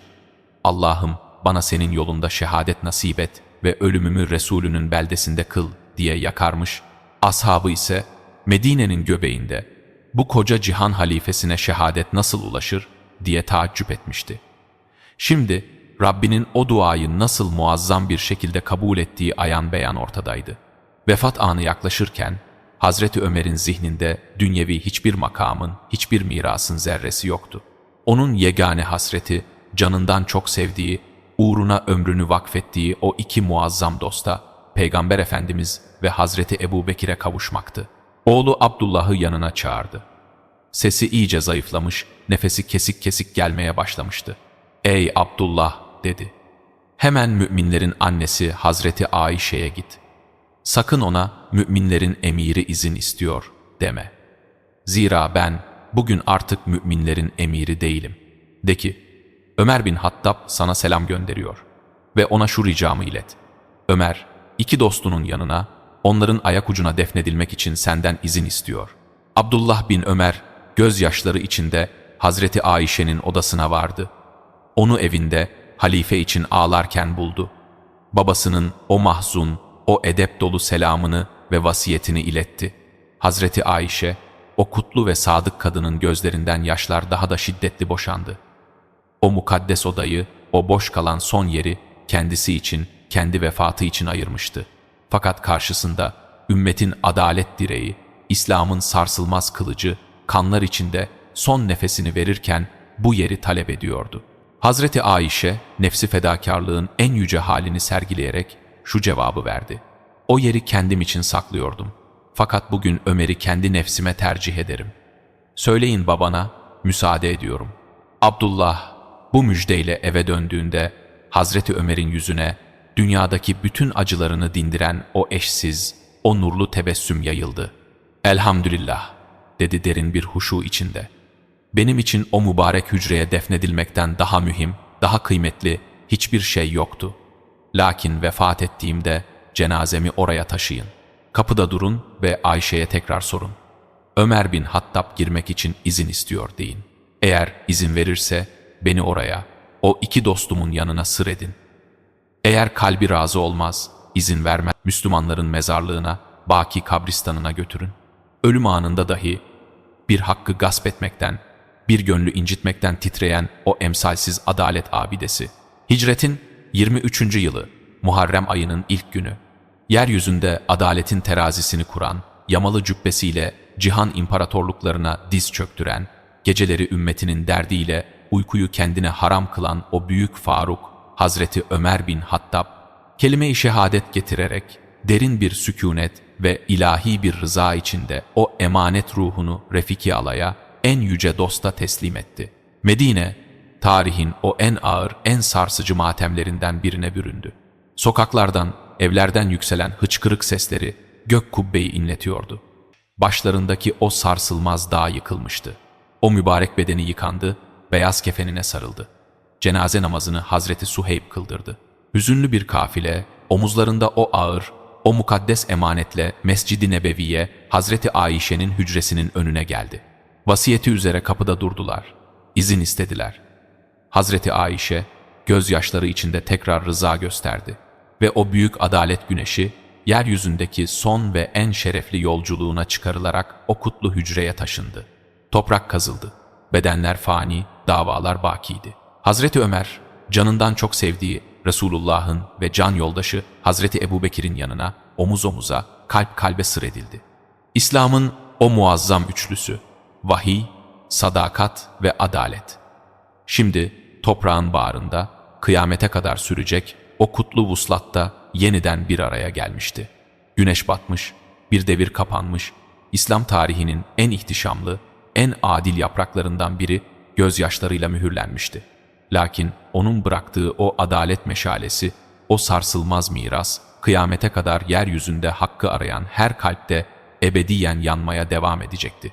"Allah'ım bana senin yolunda şehadet nasip et ve ölümümü Resulünün beldesinde kıl," diye yakarmış. Ashabı ise Medine'nin göbeğinde bu koca cihan halifesine şehadet nasıl ulaşır diye taaccüp etmişti. Şimdi Rabbinin o duayı nasıl muazzam bir şekilde kabul ettiği ayan beyan ortadaydı. Vefat anı yaklaşırken Hazreti Ömer'in zihninde dünyevi hiçbir makamın, hiçbir mirasın zerresi yoktu. Onun yegane hasreti, canından çok sevdiği, uğruna ömrünü vakfettiği o iki muazzam dosta, Peygamber Efendimiz ve Hazreti Ebubekir'e kavuşmaktı. Oğlu Abdullah'ı yanına çağırdı. Sesi iyice zayıflamış, nefesi kesik kesik gelmeye başlamıştı. "Ey Abdullah," dedi. "Hemen müminlerin annesi Hazreti Ayşe'ye git. Sakın ona müminlerin emiri izin istiyor deme. Zira ben bugün artık müminlerin emiri değilim. De ki, Ömer bin Hattab sana selam gönderiyor ve ona şu ricamı ilet. Ömer, iki dostunun yanına, onların ayak ucuna defnedilmek için senden izin istiyor." Abdullah bin Ömer gözyaşları içinde Hazreti Ayşe'nin odasına vardı. Onu evinde halife için ağlarken buldu. Babasının o mahzun, o edep dolu selamını ve vasiyetini iletti. Hazreti Ayşe, o kutlu ve sadık kadının gözlerinden yaşlar daha da şiddetli boşandı. O mukaddes odayı, o boş kalan son yeri kendisi için, kendi vefatı için ayırmıştı. Fakat karşısında ümmetin adalet direği, İslam'ın sarsılmaz kılıcı, kanlar içinde son nefesini verirken bu yeri talep ediyordu. Hazreti Ayşe, nefsi fedakarlığın en yüce halini sergileyerek şu cevabı verdi. "O yeri kendim için saklıyordum. Fakat bugün Ömer'i kendi nefsime tercih ederim. Söyleyin babana, müsaade ediyorum." Abdullah bu müjdeyle eve döndüğünde Hazreti Ömer'in yüzüne dünyadaki bütün acılarını dindiren o eşsiz, o nurlu tebessüm yayıldı. "Elhamdülillah," dedi derin bir huşu içinde. "Benim için o mübarek hücreye defnedilmekten daha mühim, daha kıymetli hiçbir şey yoktu. Lakin vefat ettiğimde cenazemi oraya taşıyın. Kapıda durun ve Ayşe'ye tekrar sorun. Ömer bin Hattab girmek için izin istiyor deyin. Eğer izin verirse beni oraya, o iki dostumun yanına sır edin. Eğer kalbi razı olmaz, izin vermez, Müslümanların mezarlığına, Baki kabristanına götürün. Ölüm anında dahi bir hakkı gasp etmekten, bir gönlü incitmekten titreyen o emsalsiz adalet abidesi. Hicretin 23. yılı, Muharrem ayının ilk günü, yeryüzünde adaletin terazisini kuran, yamalı cübbesiyle cihan imparatorluklarına diz çöktüren, geceleri ümmetinin derdiyle uykuyu kendine haram kılan o büyük Faruk, Hazreti Ömer bin Hattab, kelime-i şehadet getirerek derin bir sükûnet ve ilahi bir rıza içinde o emanet ruhunu Refiki Ala'ya, en yüce dosta teslim etti. Medine, tarihin o en ağır, en sarsıcı matemlerinden birine büründü. Sokaklardan, evlerden yükselen hıçkırık sesleri gök kubbeyi inletiyordu. Başlarındaki o sarsılmaz dağ yıkılmıştı. O mübarek bedeni yıkandı, beyaz kefenine sarıldı. Cenaze namazını Hazreti Suheyb kıldırdı. Hüzünlü bir kafile, omuzlarında o ağır, o mukaddes emanetle Mescid-i Nebevi'ye Hazreti Ayşe'nin hücresinin önüne geldi. Vasiyeti üzere kapıda durdular. İzin istediler. Hazreti Ayşe gözyaşları içinde tekrar rıza gösterdi ve o büyük adalet güneşi yeryüzündeki son ve en şerefli yolculuğuna çıkarılarak o kutlu hücreye taşındı. Toprak kazıldı. Bedenler fani, davalar bakiydi. Hazreti Ömer, canından çok sevdiği Resulullah'ın ve can yoldaşı Hazreti Ebubekir'in yanına omuz omuza, kalp kalbe sır İslam'ın o muazzam üçlüsü, vahiy, sadakat ve adalet. Şimdi toprağın bağrında, kıyamete kadar sürecek o kutlu vuslatta yeniden bir araya gelmişti. Güneş batmış, bir devir kapanmış, İslam tarihinin en ihtişamlı, en adil yapraklarından biri gözyaşlarıyla mühürlenmişti. Lakin onun bıraktığı o adalet meşalesi, o sarsılmaz miras, kıyamete kadar yeryüzünde hakkı arayan her kalpte ebediyen yanmaya devam edecekti.